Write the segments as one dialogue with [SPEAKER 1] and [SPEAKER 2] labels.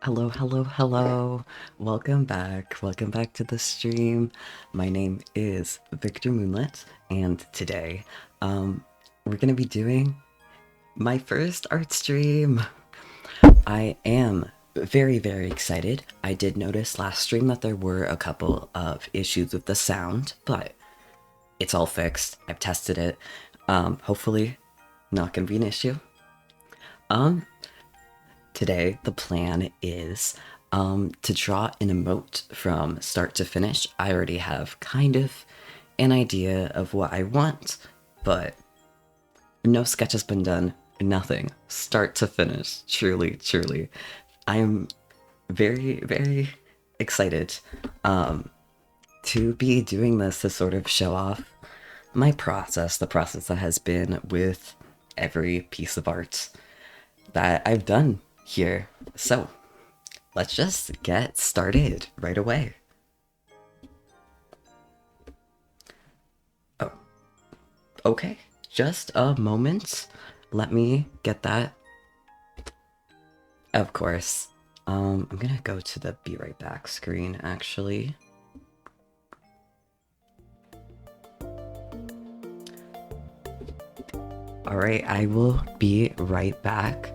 [SPEAKER 1] Hello, hello, hello. Welcome back. Welcome back to the stream. My name is Victor Moonlit, and today, we're gonna be doing my first art stream. I am very, very excited. I did notice last stream that there were a couple of issues with the sound, but it's all fixed. I've tested it. Hopefully, not gonna be an issue. Um, Today, the plan is to draw an emote from start to finish. I already have kind of an idea of what I want, but no sketch has been done. Nothing. Start to finish. Truly, truly. I'm very, very excited to be doing this to sort of show off my process, the process that has been with every piece of art that I've done here. So, let's just get started right away. Oh, okay. Just a moment. Let me get that. Of course. I'm gonna go to the be right back screen actually. Alright, I will be right back.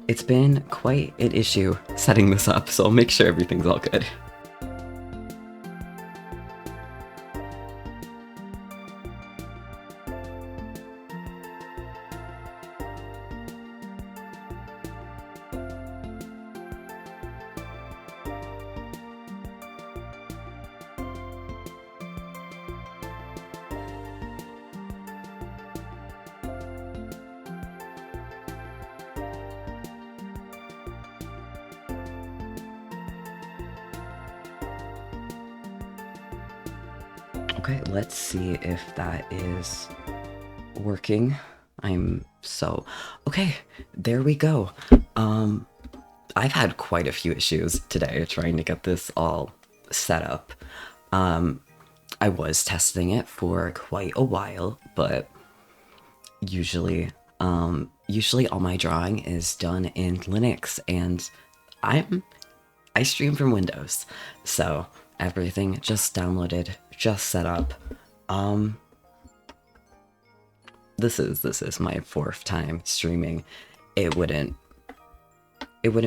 [SPEAKER 1] It's been quite an issue setting this up, so I'll make sure everything's all good. Okay, let's see if that is working. Okay, there we go. I've had quite a few issues today trying to get this all set up. I was testing it for quite a while, but usually all my drawing is done in Linux, and I stream from Windows, so everything just downloaded, just set up. This is my fourth time streaming. It wouldn't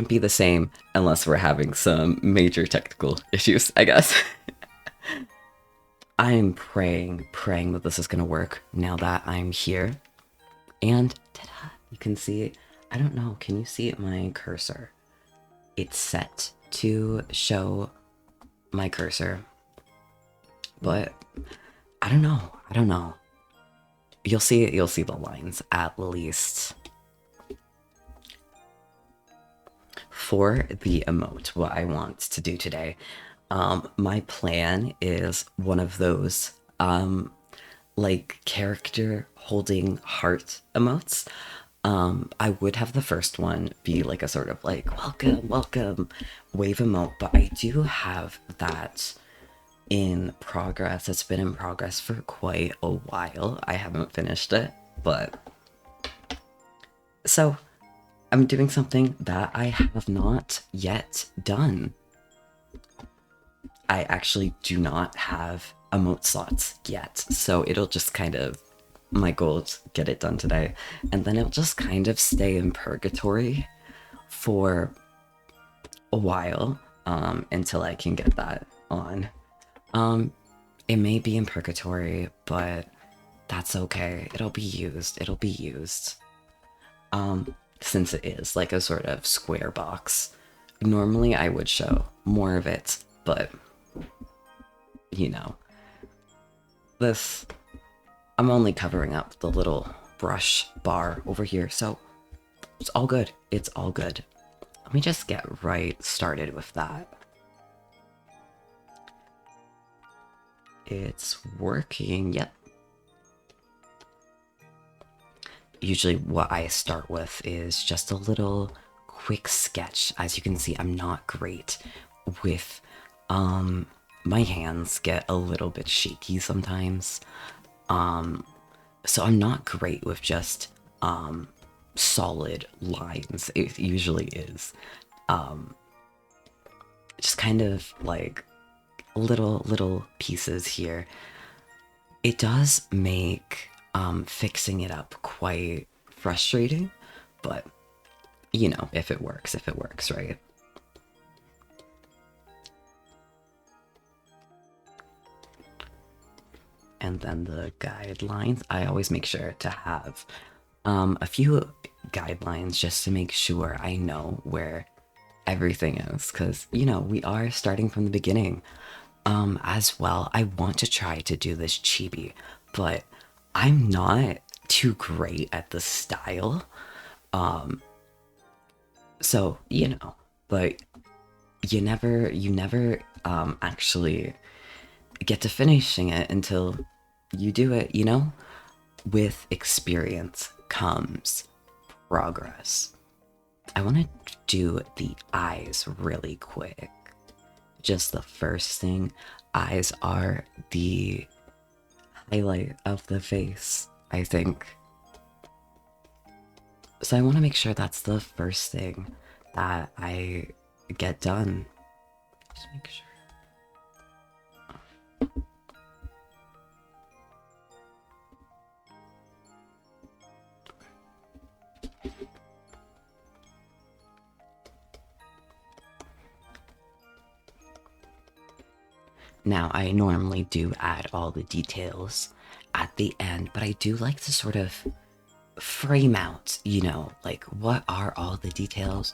[SPEAKER 1] be the same unless we're having some major technical issues, I guess. I'm praying that this is gonna work now that I'm here. And ta-da, you can see, I don't know, can you see my cursor? It's set to show my cursor, but I don't know. You'll see the lines at least. For the emote, what I want to do today, my plan is one of those like character holding heart emotes. I would have the first one be like a sort of like welcome wave emote, but I do have that in progress. It's been in progress for quite a while. I haven't finished it, but so I'm doing something that I have not yet done. I actually do not have emote slots yet, so it'll just kind of, my goal is get it done today, and then it'll just kind of stay in purgatory for a while until I can get that on. It may be in purgatory, but that's okay. It'll be used. Since it is like a sort of square box. Normally I would show more of it, but you know, this, I'm only covering up the little brush bar over here, so it's all good. It's all good. Let me just get right started with that. It's working, yep. Usually what I start with is just a little quick sketch. As you can see, I'm not great with, my hands get a little bit shaky sometimes. So I'm not great with just, solid lines. It usually is, just kind of like little pieces here. It does make fixing it up quite frustrating, but you know, if it works, right? And then the guidelines, I always make sure to have a few guidelines just to make sure I know where everything is, because you know we are starting from the beginning. As well, I want to try to do this chibi, but I'm not too great at the style. So you know, but you never actually get to finishing it until you do it, you know? With experience comes progress. I want to do the eyes really quick. Just the first thing, eyes are the highlight of the face, I think. So I want to make sure that's the first thing that I get done. Just make sure. Now, I normally do add all the details at the end, but I do like to sort of frame out, you know, like what are all the details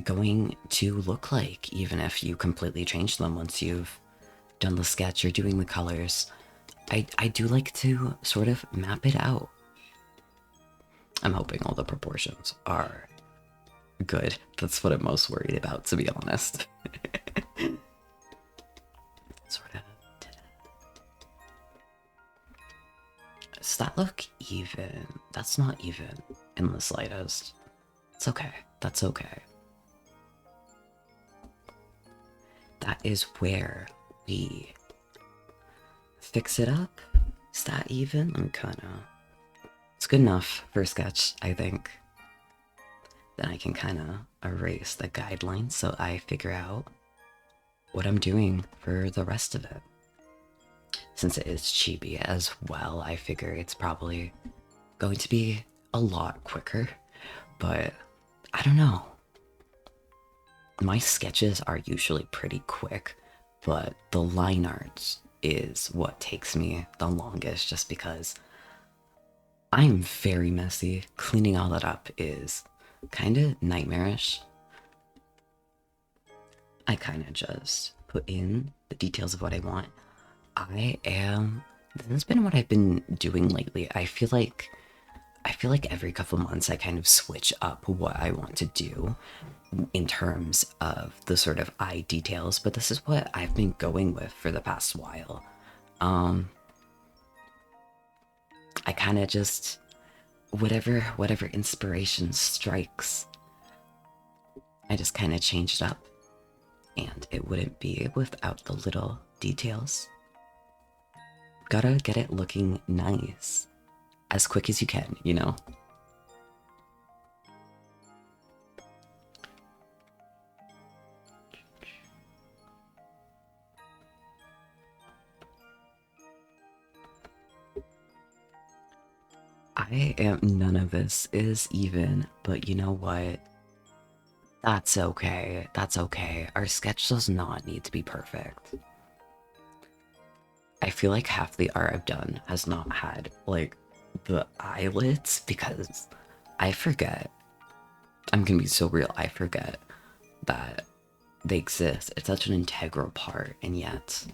[SPEAKER 1] going to look like, even if you completely change them once you've done the sketch or doing the colors. I do like to sort of map it out. I'm hoping all the proportions are good. That's what I'm most worried about, to be honest. Sort of. Does that look even? That's not even in the slightest. It's okay. That's okay. That is where we fix it up. Is that even? I'm kinda. It's good enough for a sketch, I think. Then I can kinda erase the guidelines so I figure out what I'm doing for the rest of it. Since it is chibi as well, I figure it's probably going to be a lot quicker, but I don't know. My sketches are usually pretty quick, but the line art is what takes me the longest just because I'm very messy. Cleaning all that up is kind of nightmarish. I kind of just put in the details of what I want. This has been what I've been doing lately. I feel like every couple months I kind of switch up what I want to do in terms of the sort of eye details, but this is what I've been going with for the past while. I kind of just whatever inspiration strikes, I just kind of changed up, and it wouldn't be without the little details. Gotta get it looking nice as quick as you can, you know? I am none of this is even, but you know what? That's okay. That's okay. Our sketch does not need to be perfect. I feel like half the art I've done has not had, like, the eyelids because I forget. I'm gonna be so real, I forget that they exist. It's such an integral part, and yet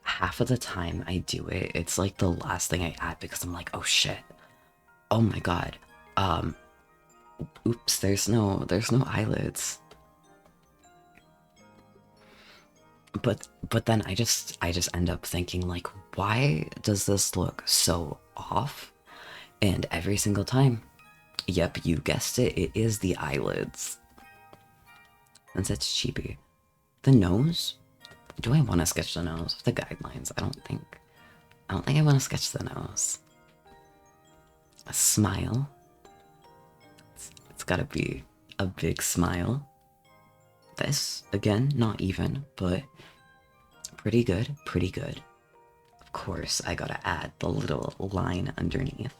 [SPEAKER 1] half of the time I do it, it's like the last thing I add because I'm like, oh shit. Oh my god. Um, oops, there's no eyelids. But then I just end up thinking like, why does this look so off? And every single time, yep, you guessed it, it is the eyelids. Since it's cheapy. The nose? Do I want to sketch the nose? The guidelines, I don't think I want to sketch the nose. A smile. It's gotta be a big smile. this again, not even, but pretty good, pretty good. Of course, I gotta add the little line underneath.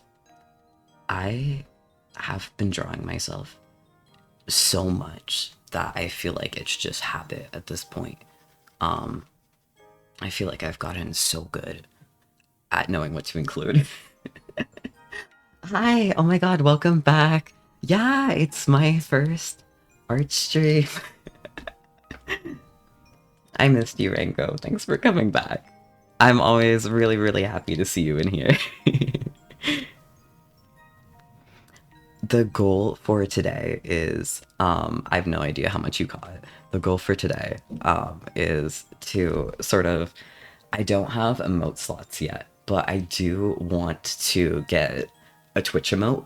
[SPEAKER 1] I have been drawing myself so much that I feel like it's just habit at this point. Um, I feel like I've gotten so good at knowing what to include. Hi, oh my god, welcome back. Yeah, it's my first art stream. I missed you, Rango. Thanks for coming back. I'm always really, really happy to see you in here. The goal for today is I have no idea how much you caught it. The goal for today is to sort of I don't have emote slots yet, but I do want to get a Twitch emote.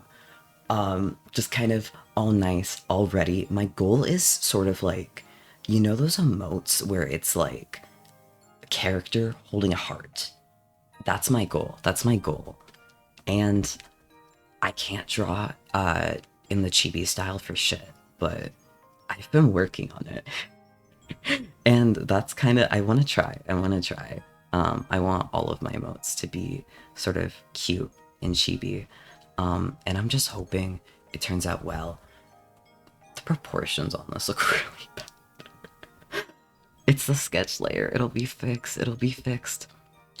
[SPEAKER 1] Just kind of all nice already. My goal is sort of like, you know those emotes where it's like a character holding a heart. That's my goal. That's my goal. And I can't draw in the chibi style for shit, but I've been working on it. And that's kind of I want to try. I want to try. I want all of my emotes to be sort of cute and chibi. And I'm just hoping it turns out well. The proportions on this look really bad. It's the sketch layer. It'll be fixed. It'll be fixed.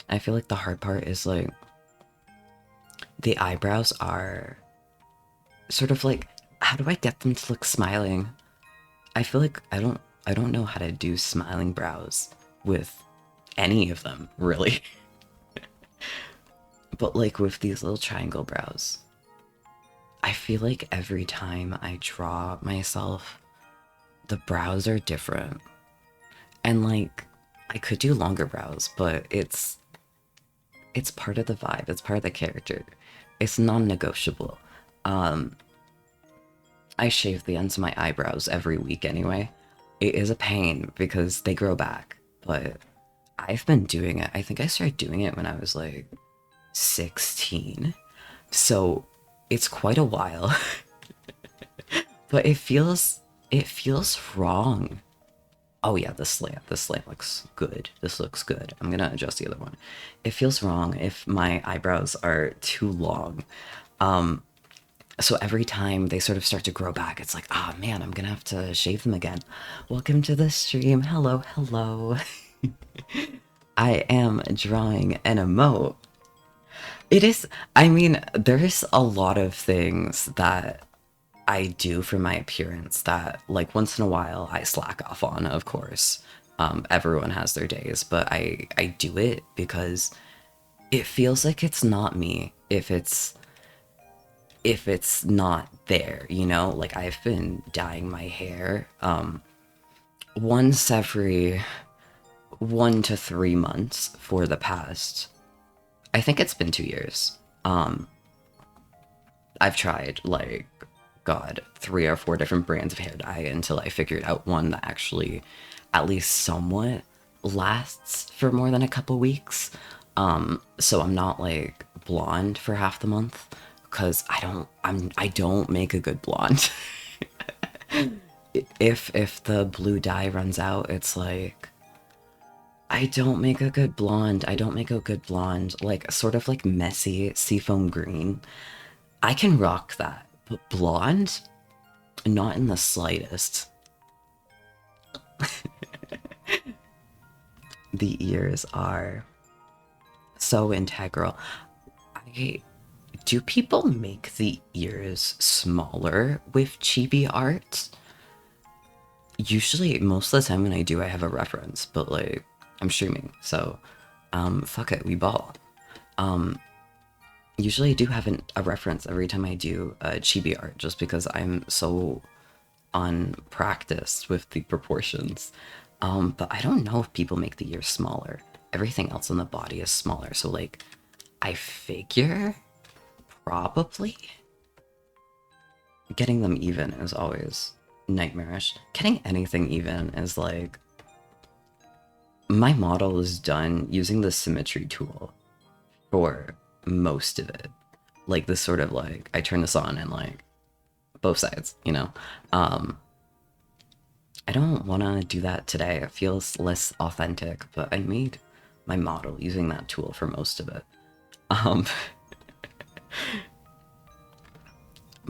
[SPEAKER 1] I feel like the hard part is like the eyebrows are sort of like how do I get them to look smiling? I feel like I don't know how to do smiling brows with any of them, really. But like with these little triangle brows, I feel like every time I draw myself, the brows are different. And like I could do longer brows, but it's part of the vibe, it's part of the character. It's non-negotiable. Um I shave the ends of my eyebrows every week anyway. It is a pain because they grow back, but I've been doing it. I think I started doing it when I was like 16. So it's quite a while. But it feels wrong. Oh yeah, this slant looks good. This looks good. I'm gonna adjust the other one. It feels wrong if my eyebrows are too long. Um, so every time they sort of start to grow back, it's like, ah, oh, man, I'm gonna have to shave them again. Welcome to the stream. Hello, hello. I am drawing an emote. It is, I mean, there's a lot of things that I do for my appearance that, like, once in a while I slack off on, of course. Everyone has their days, but I do it because it feels like it's not me if it's not there, you know? Like I've been dyeing my hair once every 1 to 3 months for the past I think it's been 2 years. I've tried like god 3 or 4 different brands of hair dye until I figured out one that actually at least somewhat lasts for more than a couple weeks. So I'm not like blonde for half the month because I don't make a good blonde. If the blue dye runs out, it's like I don't make a good blonde. I don't make a good blonde. Like sort of like messy seafoam green. I can rock that, but blonde, not in the slightest. The ears are so integral. Do people make the ears smaller with chibi art? Usually, most of the time when I do, I have a reference, but like, I'm streaming, so, fuck it, we ball. Usually I do have a reference every time I do chibi art, just because I'm so unpracticed with the proportions. But I don't know if people make the ears smaller. Everything else on the body is smaller, so like, I figure probably getting them even is always nightmarish. Getting anything even is like my model is done using the symmetry tool for most of it. Like this sort of like I turn this on and like both sides, you know. I don't want to do that today. It feels less authentic, but I made my model using that tool for most of it. Um,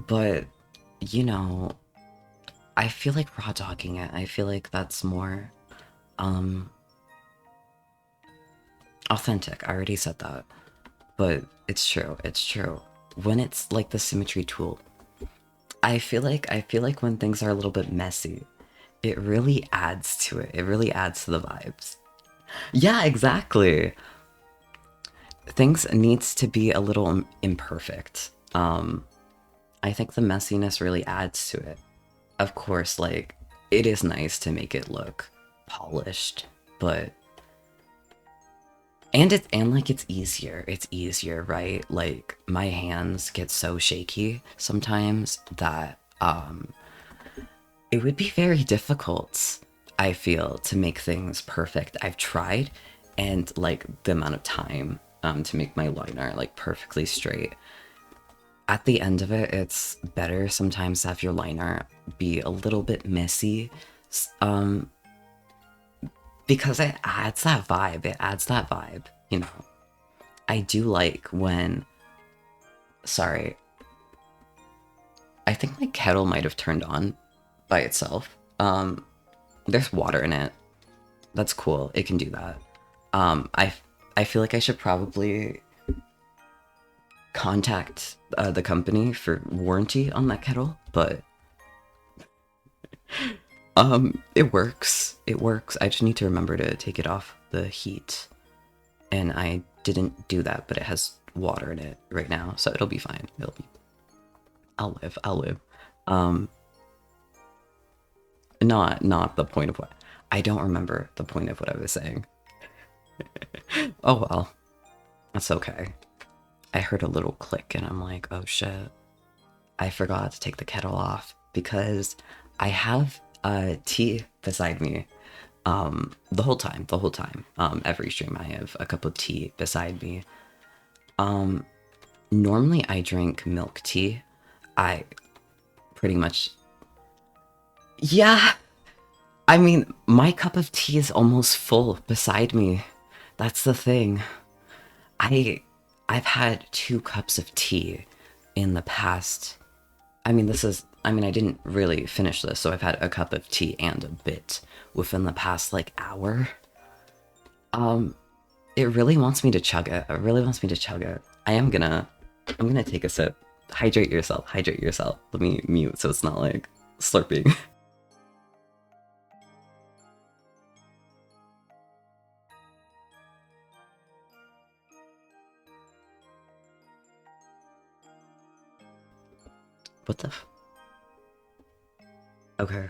[SPEAKER 1] but, you know, I feel like raw dogging it. I feel like that's more, um, authentic. I already said that. But it's true, it's true. When it's like the symmetry tool, I feel like when things are a little bit messy, it really adds to it. It really adds to the vibes. Yeah, exactly. Things needs to be a little imperfect. I think the messiness really adds to it. Of course, like it is nice to make it look polished, but and like it's easier. It's easier, right? Like my hands get so shaky sometimes that it would be very difficult, I feel, to make things perfect. I've tried, and like the amount of time to make my liner like perfectly straight. At the end of it, it's better sometimes to have your liner be a little bit messy, um, because it adds that vibe. It adds that vibe, you know. I do like when. Sorry, I think my kettle might have turned on by itself. There's water in it. That's cool. It can do that. I feel like I should probably contact the company for warranty on that kettle, but it works. It works. I just need to remember to take it off the heat, and I didn't do that, but it has water in it right now, so it'll be fine. It'll be. I'll live. I'll live. Um, not the point of what. I don't remember the point of what I was saying. Oh well, that's okay. I heard a little click and I'm like, oh shit. I forgot to take the kettle off because I have tea beside me the whole time, every stream I have a cup of tea beside me. Um Normally I drink milk tea. I pretty much, yeah, I mean, my cup of tea is almost full beside me. That's the thing. I I've had 2 cups of tea in the past. I mean, I didn't really finish this, so I've had a cup of tea and a bit within the past like hour. Um, it really wants me to chug it. It really wants me to chug it. I'm gonna take a sip. Hydrate yourself. Hydrate yourself. Let me mute so it's not like slurping. What the? Okay.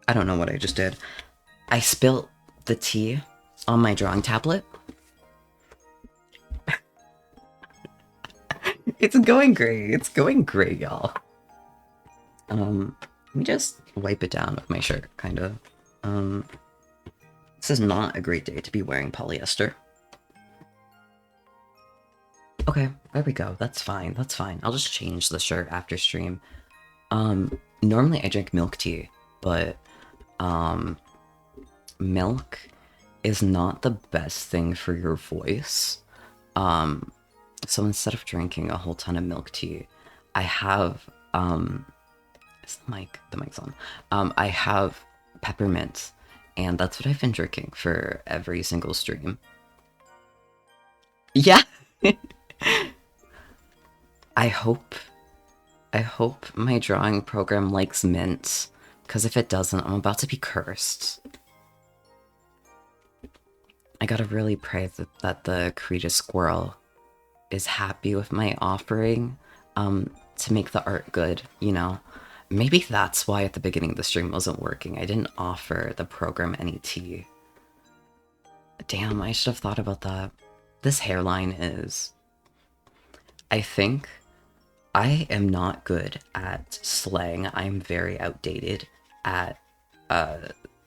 [SPEAKER 1] I don't know what I just did. I spilt the tea on my drawing tablet. It's going great. It's going great, y'all. Let me just wipe it down with my shirt, kind of. Um, this is not a great day to be wearing polyester. Okay, there we go. That's fine. That's fine. I'll just change the shirt after stream. Normally I drink milk tea, but milk is not the best thing for your voice. So instead of drinking a whole ton of milk tea, I have is the mic's on. I have peppermint, and that's what I've been drinking for every single stream. Yeah. I hope I hope my drawing program likes mint, because if it doesn't, I'm about to be cursed. I gotta really pray that the Creative Squirrel is happy with my offering, to make the art good, you know? Maybe that's why at the beginning the stream wasn't working. I didn't offer the program any tea. Damn, I should have thought about that. This hairline is... I think I am not good at slang. I'm very outdated at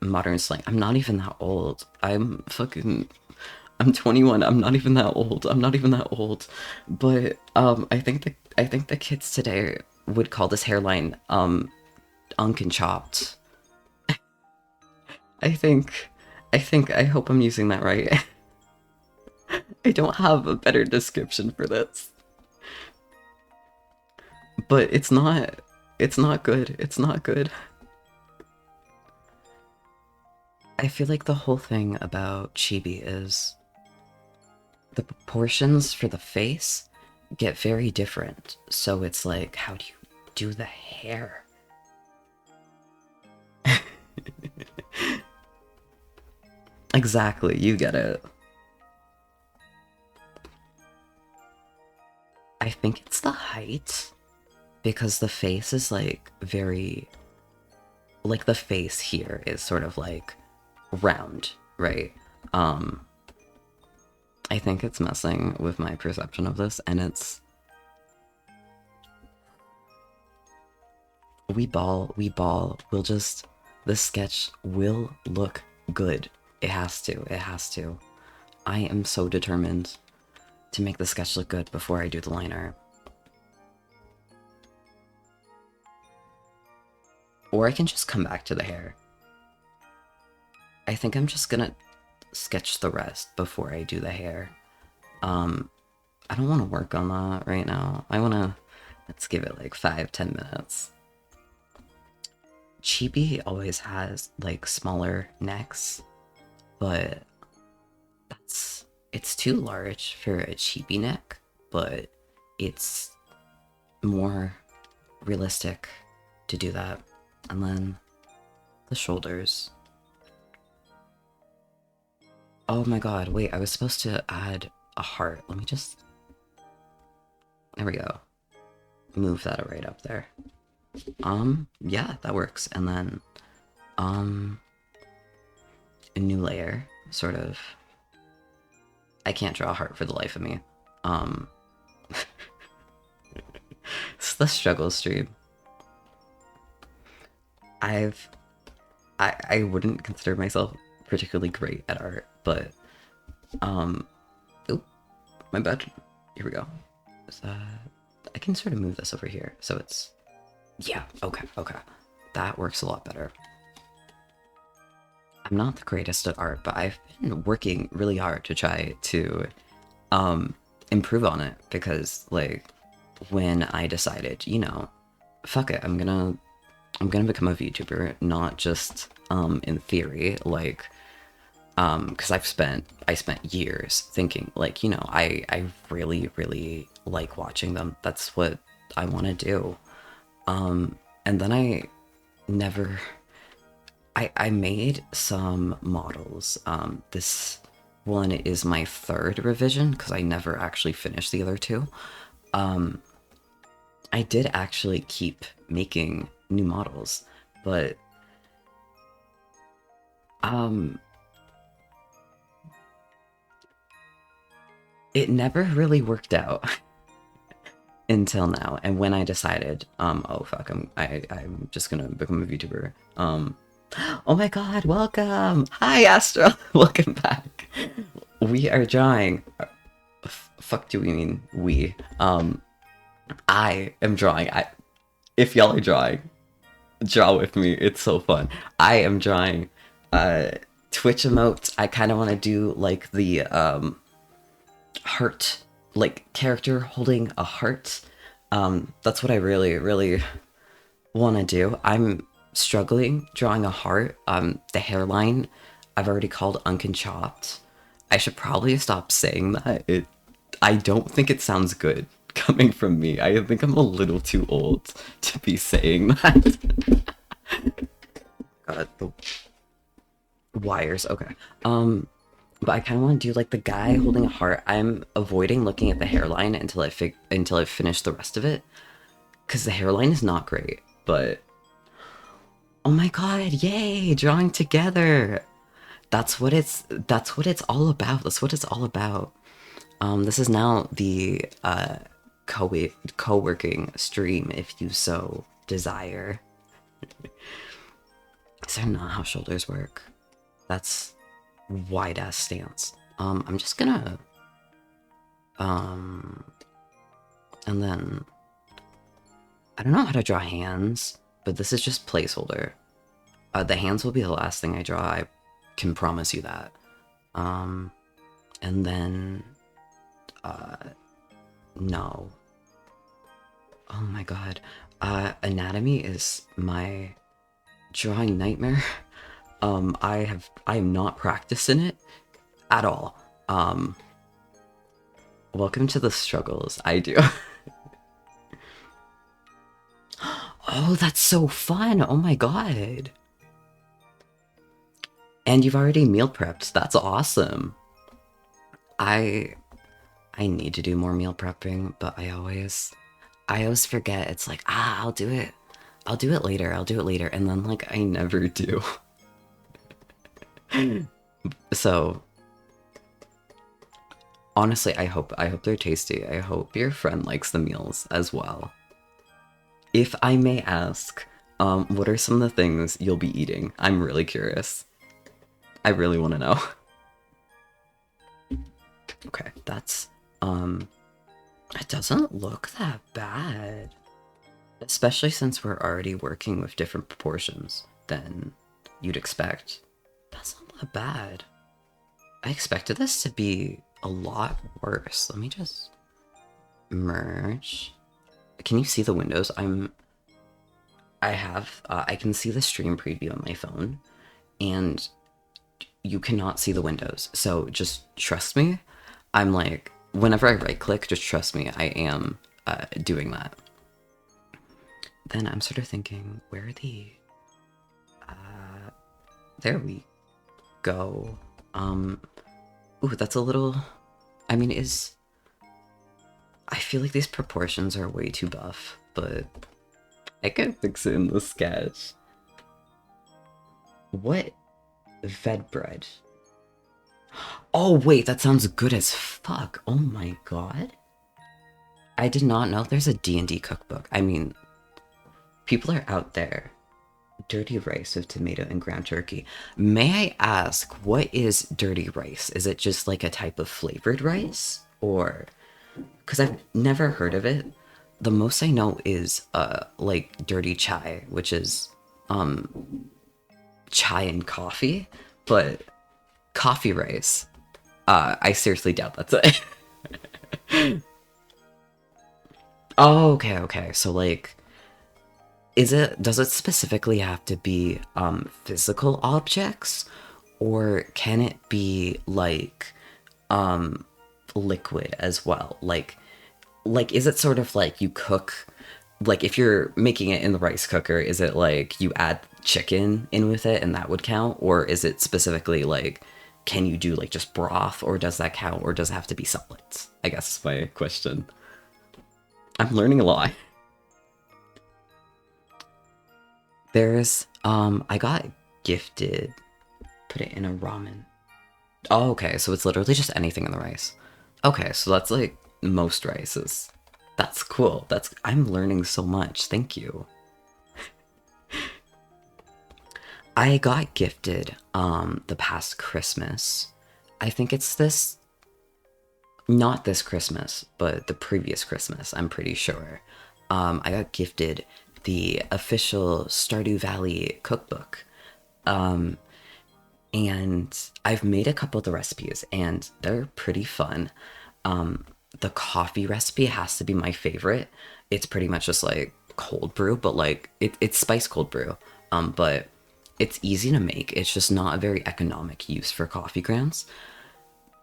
[SPEAKER 1] modern slang. I'm not even that old. I'm 21. I'm not even that old. I'm not even that old. But I think the kids today would call this hairline unk and chopped. I think, I hope I'm using that right. I don't have a better description for this, but it's not good. It's not good. I feel like the whole thing about chibi is the proportions for the face get very different. So it's like, how do you do the hair? Exactly, you get it. I think it's the height because the face is like very like the face here is sort of like round, right? Um I think it's messing with my perception of this, and it's we ball. We'll just this sketch will look good. It has to. It has to. I am so determined to make the sketch look good before I do the line art. Or I can just come back to the hair. I think I'm just gonna sketch the rest before I do the hair. I don't want to work on that right now. I want to, let's give it like 5-10 minutes. Chibi always has like smaller necks, but it's too large for a chibi neck, but it's more realistic to do that. And then the shoulders. Oh my god, wait, I was supposed to add a heart. Let me just... There we go. Move that right up there. Yeah, that works. And then, a new layer, sort of. I can't draw a heart for the life of me. It's the struggle stream. I wouldn't consider myself particularly great at art, but, oop, my bad. Here we go. I can sort of move this over here, so it's, yeah, okay, okay. That works a lot better. I'm not the greatest at art, but I've been working really hard to try to, improve on it, because, like, when I decided, you know, fuck it, I'm gonna become a VTuber, not just, in theory, like, because I spent years thinking, like, you know, I really, really like watching them. That's what I want to do. And then I made some models. This one is my third revision, because I never actually finished the other two. I did actually keep making new models, but, it never really worked out until now. And when I decided, oh fuck, I'm just gonna become a VTuber. Oh my god, welcome! Hi, Astro! Welcome back. We are drawing. Fuck do we mean we? I am drawing. If y'all are drawing, draw with me. It's so fun. I am drawing Twitch emotes. I kind of want to do like the heart, like character holding a heart. That's what I really, really want to do. I'm struggling drawing a heart. The hairline I've already called unconchopped. I should probably stop saying that. I don't think it sounds good coming from me. I think I'm a little too old to be saying that. God, the wires. Okay. But I kind of want to do like the guy holding a heart. I'm avoiding looking at the hairline until I finish the rest of it, because the hairline is not great. But oh my god, yay! Drawing together. That's what it's all about. That's what it's all about. This is now the co-working stream, if you so desire. Is that not how shoulders work? That's wide ass stance. I'm just gonna and then I don't know how to draw hands, but this is just placeholder. The hands will be the last thing I draw. I can promise you that. And then, no. Oh my god. Anatomy is my drawing nightmare. I am not practiced in it at all. Welcome to the struggles I do. Oh, that's so fun. Oh my god. And you've already meal prepped. That's awesome. I I need to do more meal prepping, but I always forget. It's like, I'll do it. I'll do it later. I'll do it later. And then like I never do. So, honestly, I hope they're tasty. I hope your friend likes the meals as well. If I may ask, what are some of the things you'll be eating? I'm really curious. I really want to know. Okay, that's it doesn't look that bad. Especially since we're already working with different proportions than you'd expect. That's not that bad. I expected this to be a lot worse. Let me just merge. Can you see the windows? I can see the stream preview on my phone, and you cannot see the windows. So just trust me. I'm like, whenever I right click, just trust me, I am doing that. Then I'm sort of thinking, where are the, there we go. Ooh, that's a little, I mean, I feel like these proportions are way too buff, but I can fix it in the sketch. What? Veg bread. Oh wait, that sounds good as fuck. Oh my god. I did not know there's a D&D cookbook. I mean, people are out there. Dirty rice with tomato and ground turkey. May I ask, what is dirty rice? Is it just like a type of flavored rice? Or, because I've never heard of it. The most I know is like dirty chai, which is chai and coffee, but coffee rice. I seriously doubt that's it. Oh, okay, okay. So like, does it specifically have to be physical objects, or can it be like liquid as well? Like is it sort of like you cook, like if you're making it in the rice cooker, is it like you add chicken in with it and that would count, or is it specifically like, can you do like just broth, or does that count, or does it have to be solids? I guess is my question. I'm learning a lot. There's I got gifted, put it in a ramen. Oh, okay, so it's literally just anything in the rice. Okay, so that's like most rices. That's cool. I'm learning so much. Thank you. I got gifted the past Christmas. I think it's this, not this Christmas, but the previous Christmas, I'm pretty sure. I got gifted the official Stardew Valley cookbook. And I've made a couple of the recipes, and they're pretty fun. The coffee recipe has to be my favorite. It's pretty much just like cold brew, but like it's spice cold brew. But it's easy to make. It's just not a very economic use for coffee grounds.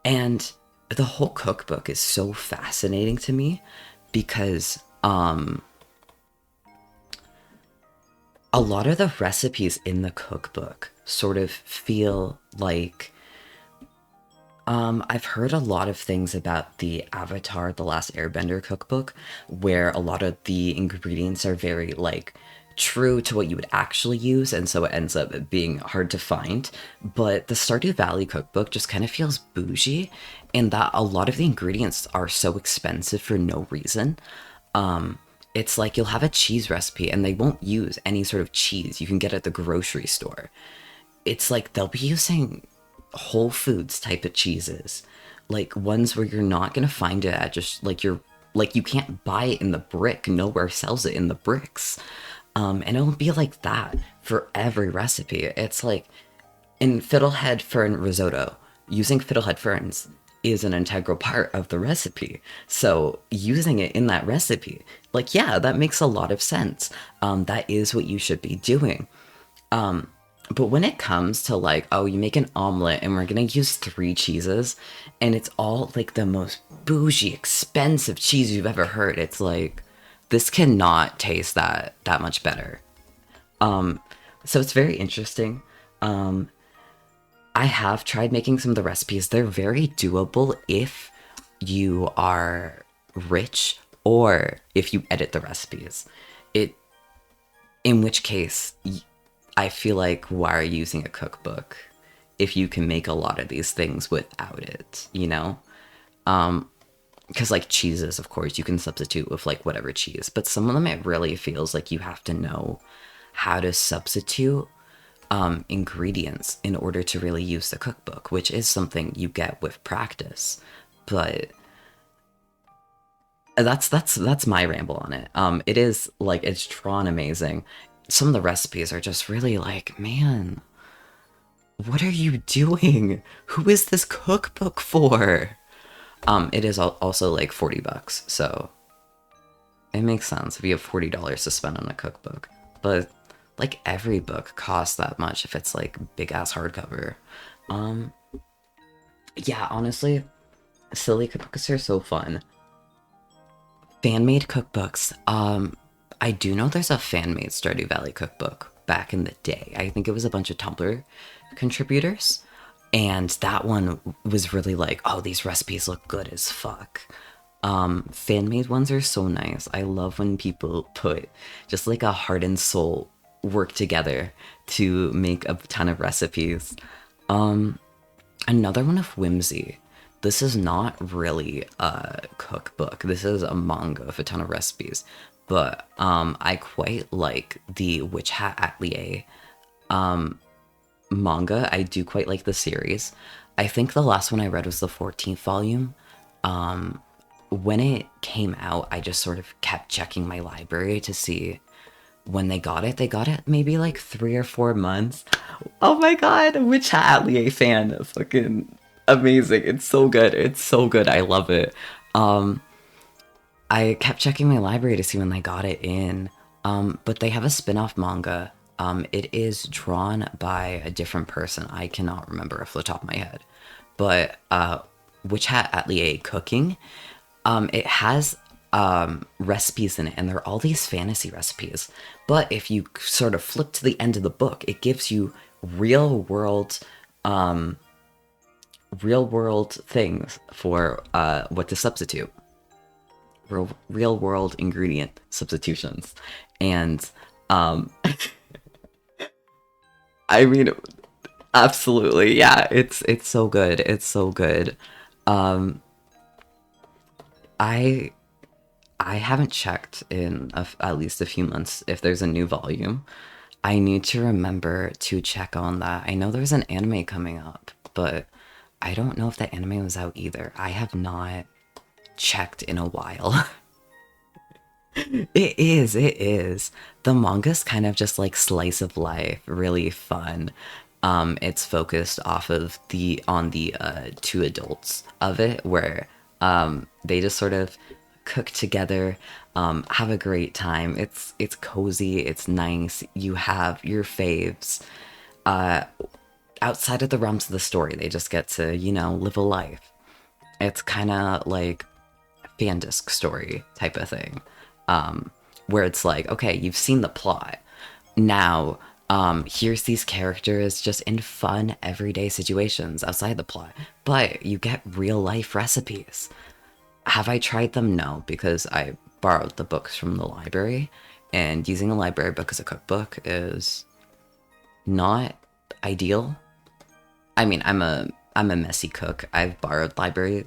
[SPEAKER 1] And the whole cookbook is so fascinating to me because a lot of the recipes in the cookbook sort of feel like I've heard a lot of things about the Avatar The Last Airbender cookbook where a lot of the ingredients are very like true to what you would actually use, and so it ends up being hard to find. But the Stardew Valley cookbook just kind of feels bougie in that a lot of the ingredients are so expensive for no reason. It's like you'll have a cheese recipe and they won't use any sort of cheese you can get at the grocery store. It's like they'll be using Whole Foods type of cheeses, like ones where you're not gonna find it at just like you can't buy it in the brick. Nowhere sells it in the bricks. And it'll be like that for every recipe. It's like in fiddlehead fern risotto, using fiddlehead ferns is an integral part of the recipe. So using it in that recipe, like, yeah, that makes a lot of sense. That is what you should be doing. But when it comes to like, oh, you make an omelet and we're gonna use three cheeses, and it's all like the most bougie, expensive cheese you've ever heard, it's like this cannot taste that much better. So it's very interesting. I have tried making some of the recipes. They're very doable if you are rich or if you edit the recipes. It, in which case, I feel like why are you using a cookbook if you can make a lot of these things without it, you know? Because like cheeses, of course, you can substitute with like whatever cheese, but some of them it really feels like you have to know how to substitute ingredients in order to really use the cookbook, which is something you get with practice. But that's my ramble on it. It is like it's drawn amazing. Some of the recipes are just really like, man, what are you doing? Who is this cookbook for? It is also like $40, so it makes sense if you have $40 to spend on a cookbook. But like every book costs that much if it's like big ass hardcover. Um, yeah, honestly, silly cookbooks are so fun. Fan made cookbooks. I do know there's a fan made Stardew Valley cookbook back in the day. I think it was a bunch of Tumblr contributors. And that one was really like, oh, these recipes look good as fuck. Fan made ones are so nice. I love when people put just like a heart and soul work together to make a ton of recipes. Another one of whimsy. This is not really a cookbook. This is a manga with a ton of recipes. But I quite like the Witch Hat Atelier manga. I do quite like the series. I think the last one I read was the 14th volume. When it came out, I just sort of kept checking my library to see when they got it. They got it maybe like 3 or 4 months. Oh my god, Witch Hat Atelier fan. Fucking amazing. It's so good. It's so good. I love it. I kept checking my library to see when they got it in. But they have a spin-off manga. It is drawn by a different person. I cannot remember off the top of my head. But Witch Hat Atelier Cooking, it has recipes in it, and they're all these fantasy recipes. But if you sort of flip to the end of the book, it gives you real world things for what to substitute. Real world ingredient substitutions. And I mean, absolutely, yeah, it's so good. It's so good. Um, I I haven't checked in at least a few months if there's a new volume. I need to remember to check on that. I know there's an anime coming up, but I don't know if that anime was out either. I have not checked in a while. It is. The manga's kind of just like slice of life, really fun. It's focused off of the two adults of it, where they just sort of cook together, have a great time. It's cozy, it's nice. You have your faves. Uh, Outside of the realms of the story, they just get to, live a life. It's kind of like Fandisk story type of thing, where it's like, okay, you've seen the plot. Now, here's these characters just in fun, everyday situations outside the plot, but you get real life recipes. Have I tried them? No, because I borrowed the books from the library, and using a library book as a cookbook is not ideal. I mean, I'm a messy cook. I've borrowed libraries.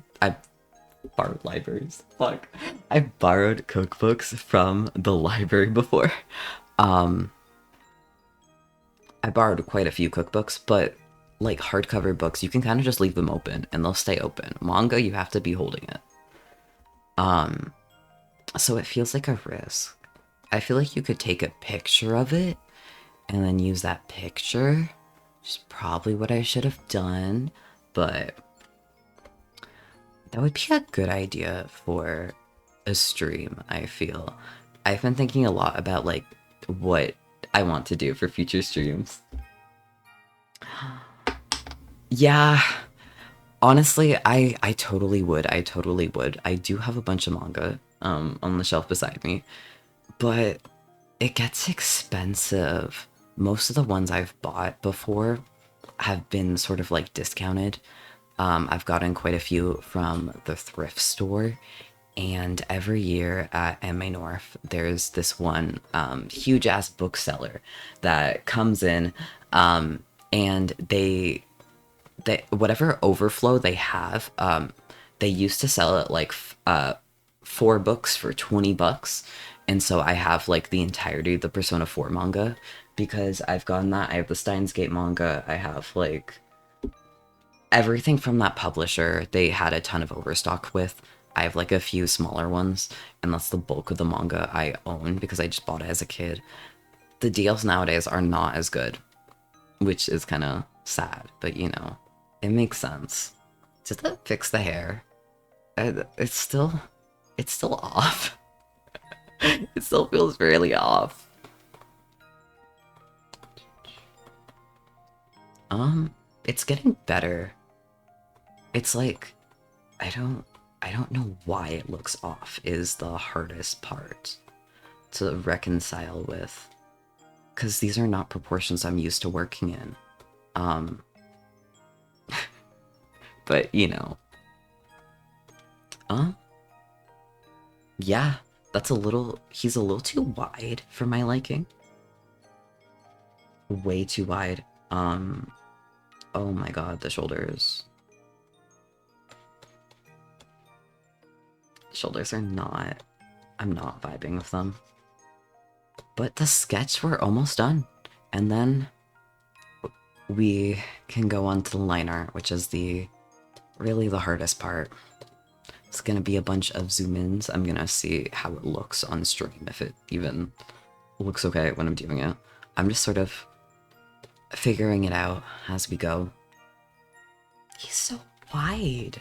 [SPEAKER 1] Fuck. I've borrowed cookbooks from the library before. Um, I borrowed quite a few cookbooks, but like hardcover books, you can kind of just leave them open and they'll stay open. Manga, you have to be holding it. Um, so it feels like a risk. I feel like you could take a picture of it and then use that picture which is probably what I should have done, but that would be a good idea for a stream, I feel. I've been thinking a lot about like what I want to do for future streams. Yeah, honestly, I totally would. I totally would. I do have a bunch of manga on the shelf beside me, but it gets expensive. Most of the ones I've bought before have been sort of like discounted. I've gotten quite a few from the thrift store, and every year at MA North, there's this one huge ass bookseller that comes in, and they whatever overflow they have, they used to sell it like 4 books for 20 bucks. And so I have like the entirety of the Persona 4 manga because I've gotten that. I have the Steins Gate manga. I have like everything from that publisher. They had a ton of overstock with. I have like a few smaller ones, and that's the bulk of the manga I own because I just bought it as a kid. The deals nowadays are not as good, which is kind of sad, but you know, it makes sense. Did that fix the hair? It's still, it's still off. It still feels really off. It's getting better. It's like, I don't, I don't know why it looks off is the hardest part to reconcile with. Because these are not proportions I'm used to working in. Um, but you know, uh, yeah, he's a little too wide for my liking. Way too wide. Oh my god, the shoulders. Shoulders are not, I'm not vibing with them. But the sketch, we're almost done. And then we can go on to the line art, which is really the hardest part. It's gonna be a bunch of zoom-ins. I'm gonna see how it looks on stream, if it even looks okay when I'm doing it. I'm just sort of figuring it out as we go. He's so wide.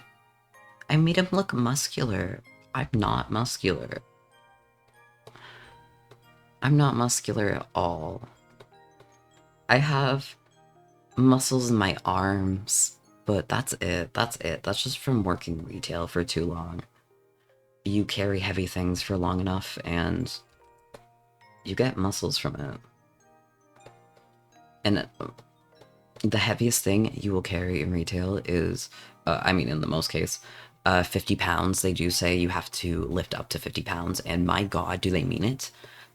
[SPEAKER 1] I made him look muscular. I'm not muscular. I'm not muscular at all. I have muscles in my arms, but that's it. That's it. That's just from working retail for too long. You carry heavy things for long enough, and you get muscles from it. And the heaviest thing you will carry in retail is, I mean, in the most case, 50 pounds. They do say you have to lift up to 50 pounds, and my god, do they mean it?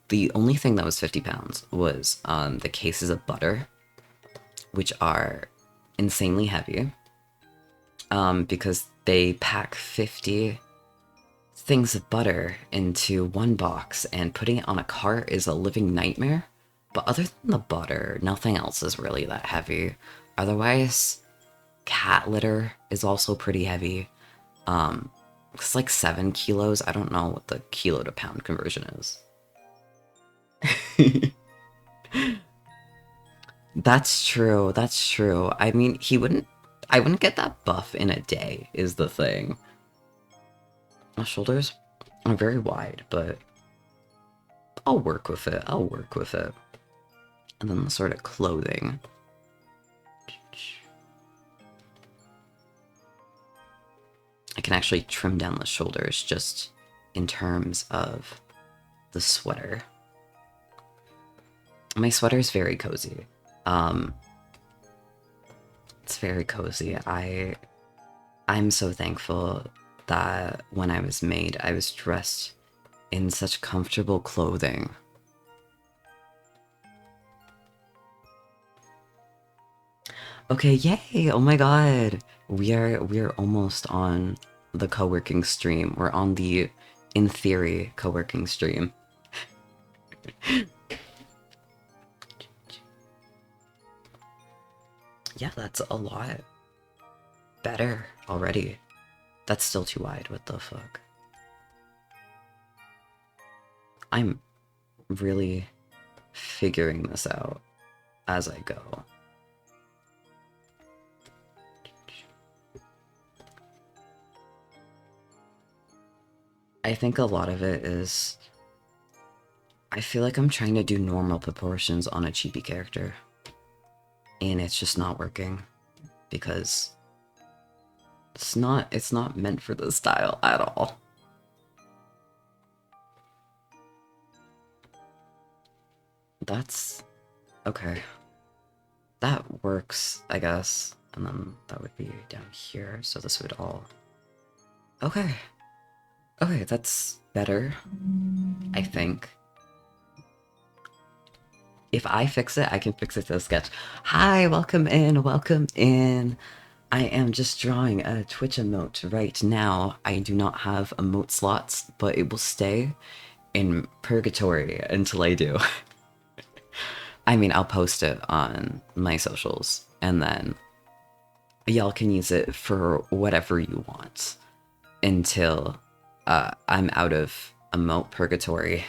[SPEAKER 1] The only thing that was 50 pounds was the cases of butter, which are insanely heavy, because they pack 50 things of butter into one box, and putting it on a cart is a living nightmare. But other than the butter, nothing else is really that heavy. Otherwise, cat litter is also pretty heavy. It's like 7 kilos. I don't know what the kilo to pound conversion is. That's true. That's true. I mean, I wouldn't get that buff in a day, is the thing. My shoulders are very wide, but I'll work with it. I'll work with it. And then the sort of clothing. I can actually trim down the shoulders just in terms of the sweater. My sweater is very cozy. It's very cozy. I'm so thankful that when I was made, I was dressed in such comfortable clothing. Okay, yay! Oh my god! We are almost on the co-working stream. We're on the, in theory, co-working stream. Yeah, that's a lot better already. That's still too wide, what the fuck? I'm really figuring this out as I go. I think a lot of it is I feel like I'm trying to do normal proportions on a chibi character, and it's just not working because it's not meant for this style at all. That's okay. That works, I guess. And then that would be down here, so this would all... Okay. Okay, that's better, I think. If I fix it, I can fix it to the sketch. Hi, welcome in, welcome in. I am just drawing a Twitch emote right now. I do not have emote slots, but it will stay in purgatory until I do. I mean, I'll post it on my socials, and then y'all can use it for whatever you want until I'm out of emote purgatory.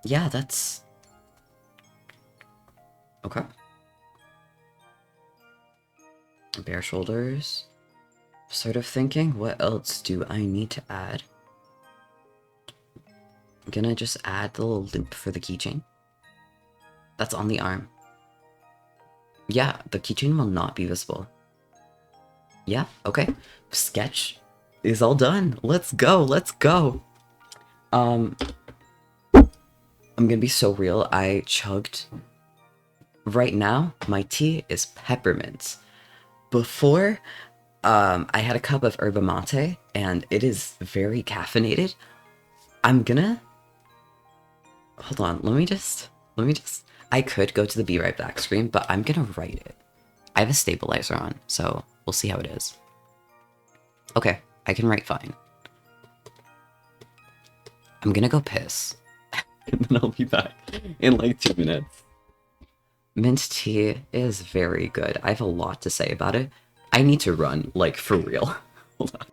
[SPEAKER 1] Yeah, that's... Okay. Bare shoulders. Sort of thinking, what else do I need to add? I'm gonna just add the little loop for the keychain. That's on the arm. Yeah, the keychain will not be visible. Yeah, okay. Sketch is all done. Let's go, let's go. I'm gonna be so real. I chugged... Right now, my tea is peppermint. Before, I had a cup of yerba mate, and it is very caffeinated. I'm gonna... Hold on, let me just... I could go to the Be Right Back screen, but I'm gonna write it. I have a stabilizer on, so we'll see how it is. Okay, I can write fine. I'm gonna go piss. And then I'll be back in like 2 minutes. Mint tea is very good. I have a lot to say about it. I need to run, like, for real. Hold on.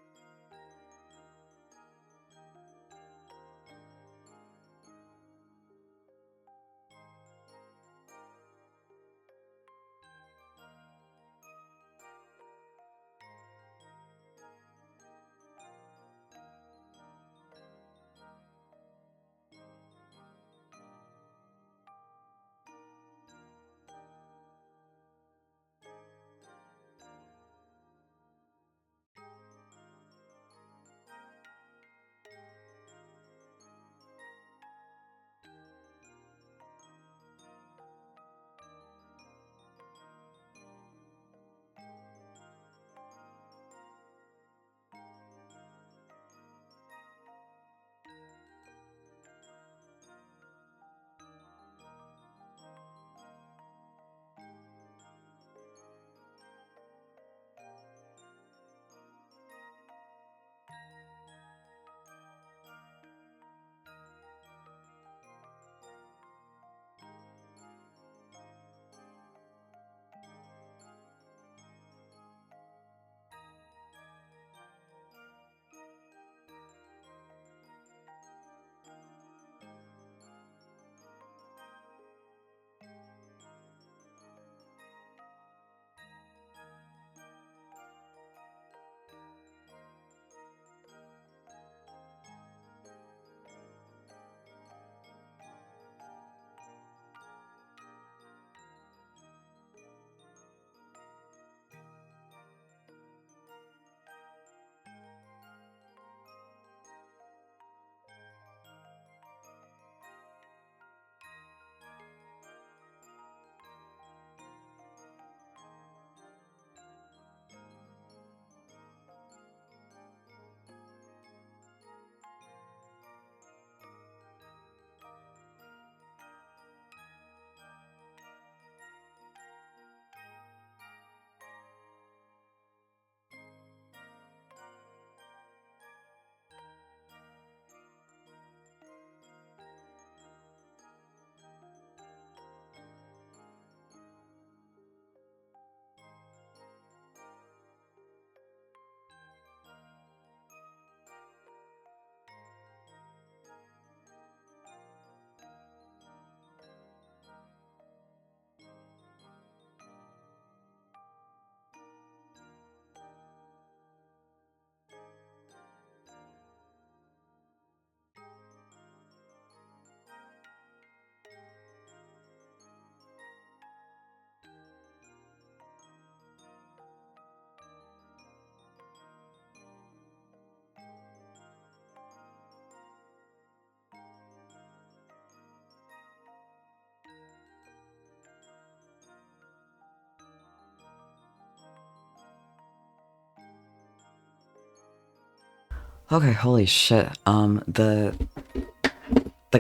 [SPEAKER 1] Okay, holy shit. The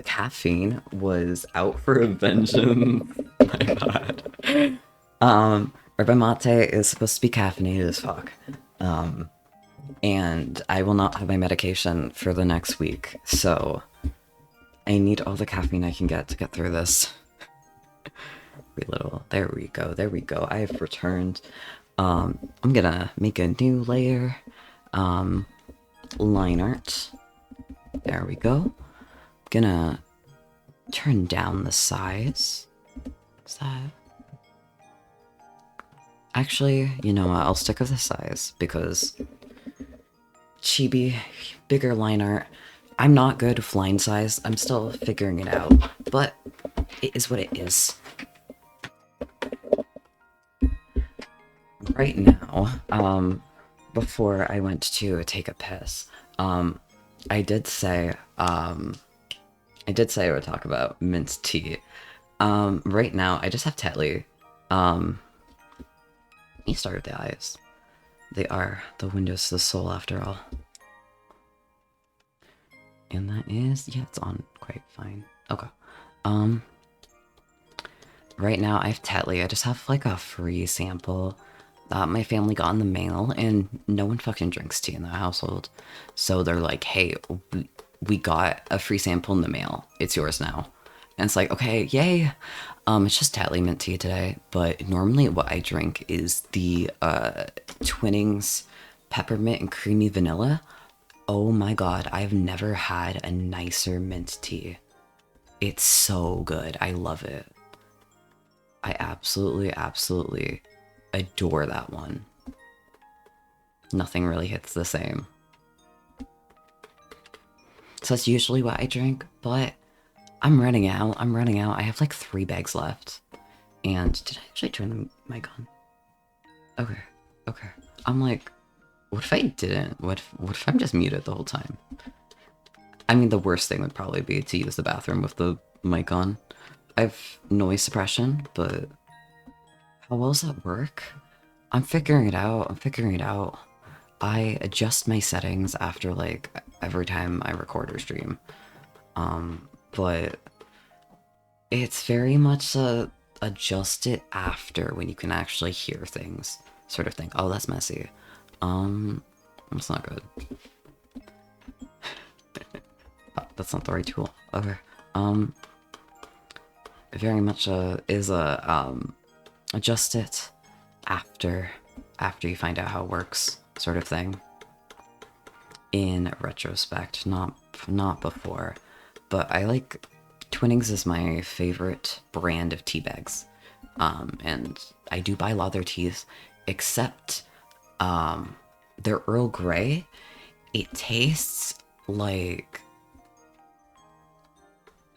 [SPEAKER 1] caffeine was out for a vengeance. My bad. Yerba mate is supposed to be caffeinated as fuck. Um, and I will not have my medication for the next week, so I need all the caffeine I can get to get through this. There we go, there we go. I have returned. I'm gonna make a new layer. Line art. There we go. Gonna turn down the size. Is that... Actually, you know what? I'll stick with the size because chibi, bigger line art. I'm not good with line size. I'm still figuring it out, but it is what it is. Right now, before I went to take a piss, I did say, I would talk about mint tea. Right now, I just have Tetley. He started the eyes. They are the windows to the soul, after all. And that is, yeah, it's on quite fine. Okay. Right now I have Tetley. I just have like a free sample that my family got in the mail, and no one fucking drinks tea in the household. So they're like, hey, we got a free sample in the mail. It's yours now. And it's like, okay, yay. It's just Tetley mint tea today, but normally what I drink is the Twinings peppermint and creamy vanilla. Oh my god, I've never had a nicer mint tea. It's so good. I love it. I absolutely adore that one. Nothing really hits the same. So that's usually what I drink, but I'm running out. I have like 3 bags left. And did I actually turn the mic on? Okay, okay. I'm like, what if I didn't? What if I'm just muted the whole time? I mean, the worst thing would probably be to use the bathroom with the mic on. I have noise suppression, but how well does that work? I'm figuring it out. I adjust my settings after like every time I record or stream. But it's very much adjust it after when you can actually hear things. Sort of thing. Oh, that's messy. That's not good. That's not the right tool. Okay. Very much is a adjust it after you find out how it works, sort of thing. In retrospect, not before. But I like Twinings is my favorite brand of tea bags. And I do buy a lot of their teas, except their Earl Grey. It tastes like...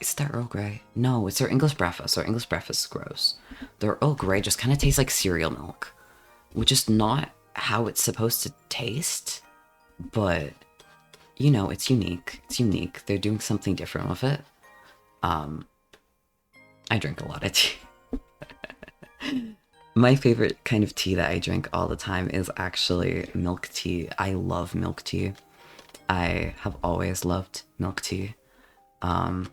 [SPEAKER 1] Is that Earl Grey? No, it's their English breakfast. Their English breakfast is gross. Their Earl Grey just kind of tastes like cereal milk, which is not how it's supposed to taste, but, you know, it's unique. It's unique. They're doing something different with it. I drink a lot of tea. My favorite kind of tea that I drink all the time is actually milk tea. I love milk tea. I have always loved milk tea. And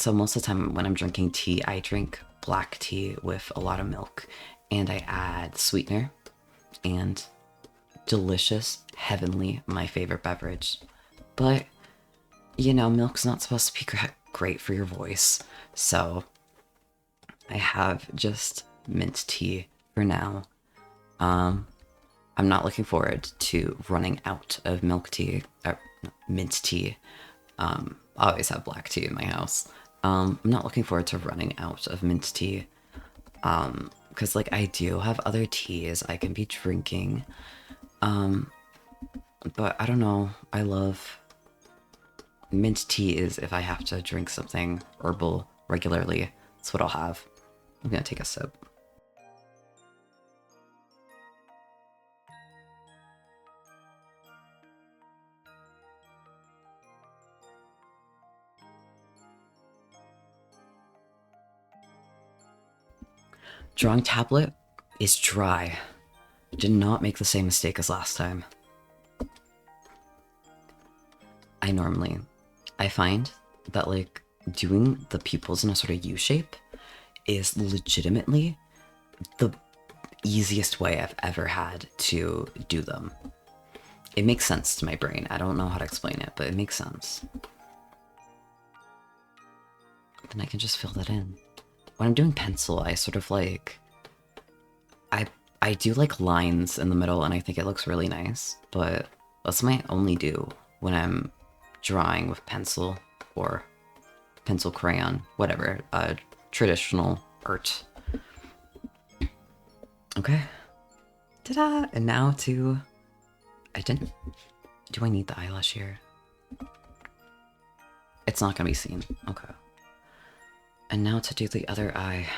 [SPEAKER 1] so most of the time when I'm drinking tea, I drink black tea with a lot of milk. And I add sweetener and delicious, heavenly, my favorite beverage. But, you know, milk's not supposed to be great for your voice. So I have just mint tea for now. I'm not looking forward to running out of milk tea, or mint tea. I always have black tea in my house. I'm not looking forward to running out of mint tea. Because, like, I do have other teas I can be drinking. But I don't know. I love... Mint tea is if I have to drink something herbal regularly. That's what I'll have. I'm gonna take a sip. Drawing tablet is dry. Did not make the same mistake as last time. I normally, I find that like doing the pupils in a sort of U shape is legitimately the easiest way I've ever had to do them. It makes sense to my brain. I don't know how to explain it, but it makes sense. Then I can just fill that in. When I'm doing pencil, I sort of like I I do like lines in the middle and I think it looks really nice, but that's my only do when I'm drawing with pencil or pencil crayon, whatever, traditional art. Okay. Ta-da! And now to... I didn't... Do I need the eyelash here? It's not gonna be seen. Okay. And now to do the other eye.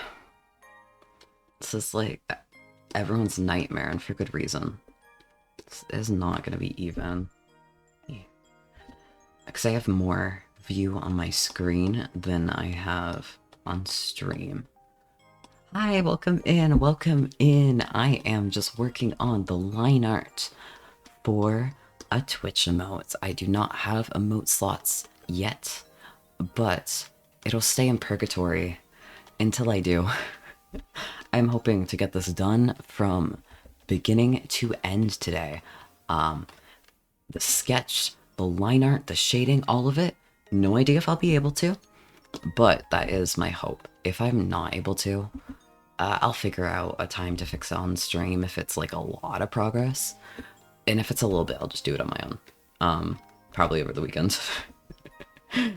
[SPEAKER 1] This is like everyone's nightmare, and for good reason. This is not gonna be even. Because I have more view on my screen than I have on stream. Hi, welcome in, welcome in. I am just working on the line art for a Twitch emote. I do not have emote slots yet, but it'll stay in purgatory until I do. I'm hoping to get this done from beginning to end today. The sketch, the line art, the shading, all of it. No idea if I'll be able to, but that is my hope. If I'm not able to, I'll figure out a time to fix it on stream if it's like a lot of progress. And if it's a little bit, I'll just do it on my own. Probably over the weekend. I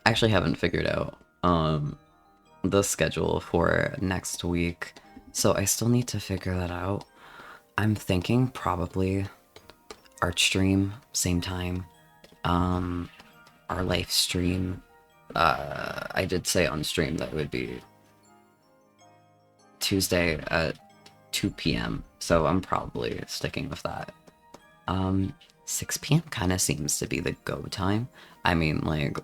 [SPEAKER 1] actually haven't figured out the schedule for next week, so I still need to figure that out. I'm thinking probably art stream, same time. Our live stream. I did say on stream that it would be Tuesday at 2 p.m. So I'm probably sticking with that. 6 p.m. kind of seems to be the go time. I mean, like,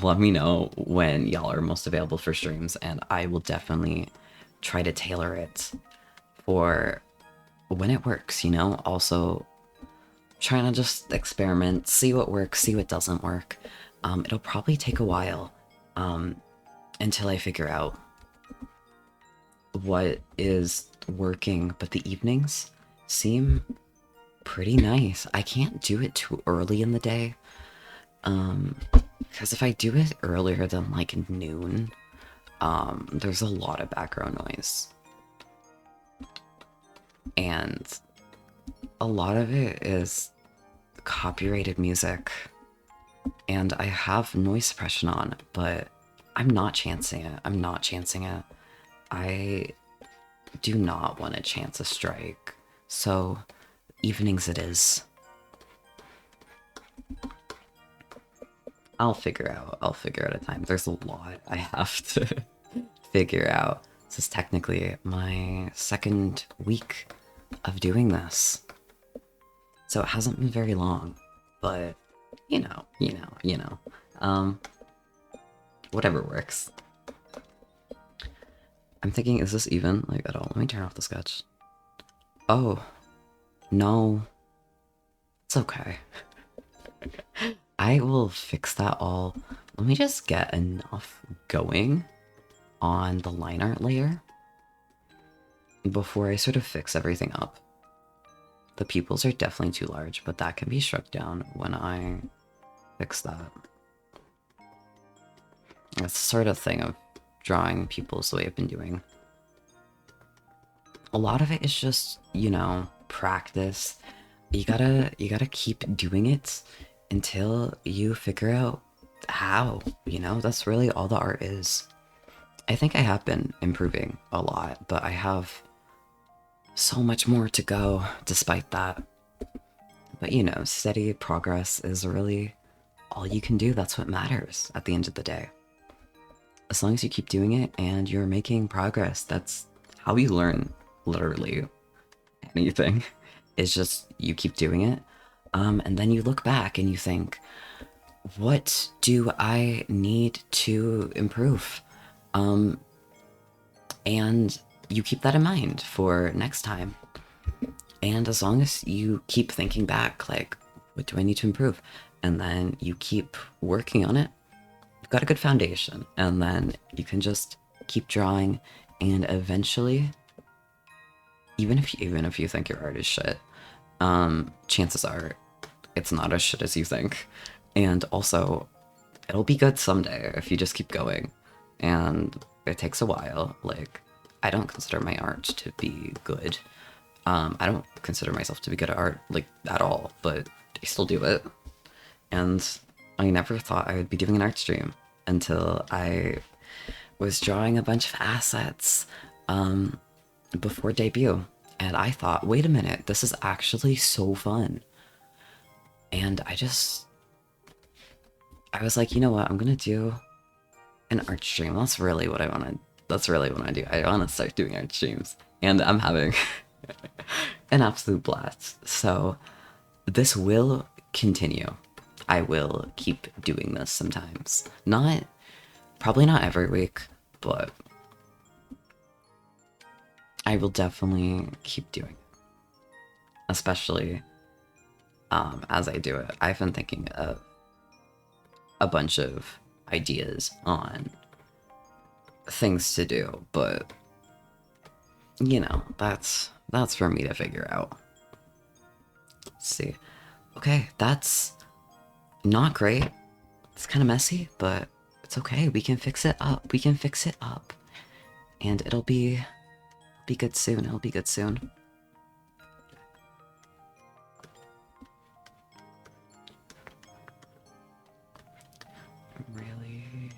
[SPEAKER 1] let me know when y'all are most available for streams, and I will definitely try to tailor it for when it works, you know? Also, trying to just experiment, see what works, see what doesn't work. It'll probably take a while until I figure out what is working, but the evenings seem pretty nice. I can't do it too early in the day, because if I do it earlier than like noon, there's a lot of background noise. And a lot of it is copyrighted music, and I have noise suppression on, but I'm not chancing it. I'm not chancing it. I do not want to chance a strike, so evenings it is. I'll figure out a time. There's a lot I have to figure out. This is technically my second week of doing this. So it hasn't been very long, but you know. Whatever works. I'm thinking, is this even? Like, at all? Let me turn off the sketch. Oh. No. It's okay. I will fix that all. Let me just get enough going on the line art layer before I sort of fix everything up. The pupils are definitely too large, but that can be struck down when I fix that. That's the sort of thing of drawing pupils the way I've been doing. A lot of it is just, you know, practice. You gotta keep doing it until you figure out how, you know? That's really all the art is. I think I have been improving a lot, but I have so much more to go despite that. But you know, steady progress is really all you can do. That's what matters at the end of the day. As long as you keep doing it and you're making progress, that's how you learn literally anything. It's just you keep doing it, and then you look back and you think, what do I need to improve? And you keep that in mind for next time. And as long as you keep thinking back, like, what do I need to improve? And then you keep working on it. You've got a good foundation, and then you can just keep drawing, and eventually, even if you think your art is shit, chances are it's not as shit as you think. And also, it'll be good someday if you just keep going. And it takes a while. Like, I don't consider my art to be good. I don't consider myself to be good at art, like, at all, but I still do it. And I never thought I would be doing an art stream until I was drawing a bunch of assets before debut. And I thought, wait a minute, this is actually so fun. And I was like, you know what, I'm gonna do an art stream. That's really what I want to do. I want to start doing art streams. And I'm having an absolute blast. So this will continue. I will keep doing this sometimes. Probably not every week, but I will definitely keep doing it. Especially as I do it. I've been thinking of a bunch of ideas on things to do, but you know, that's for me to figure out. Let's see. Okay, that's not great. It's kind of messy, but it's okay. We can fix it up. We can fix it up. And it'll be good soon. It'll be good soon. I'm really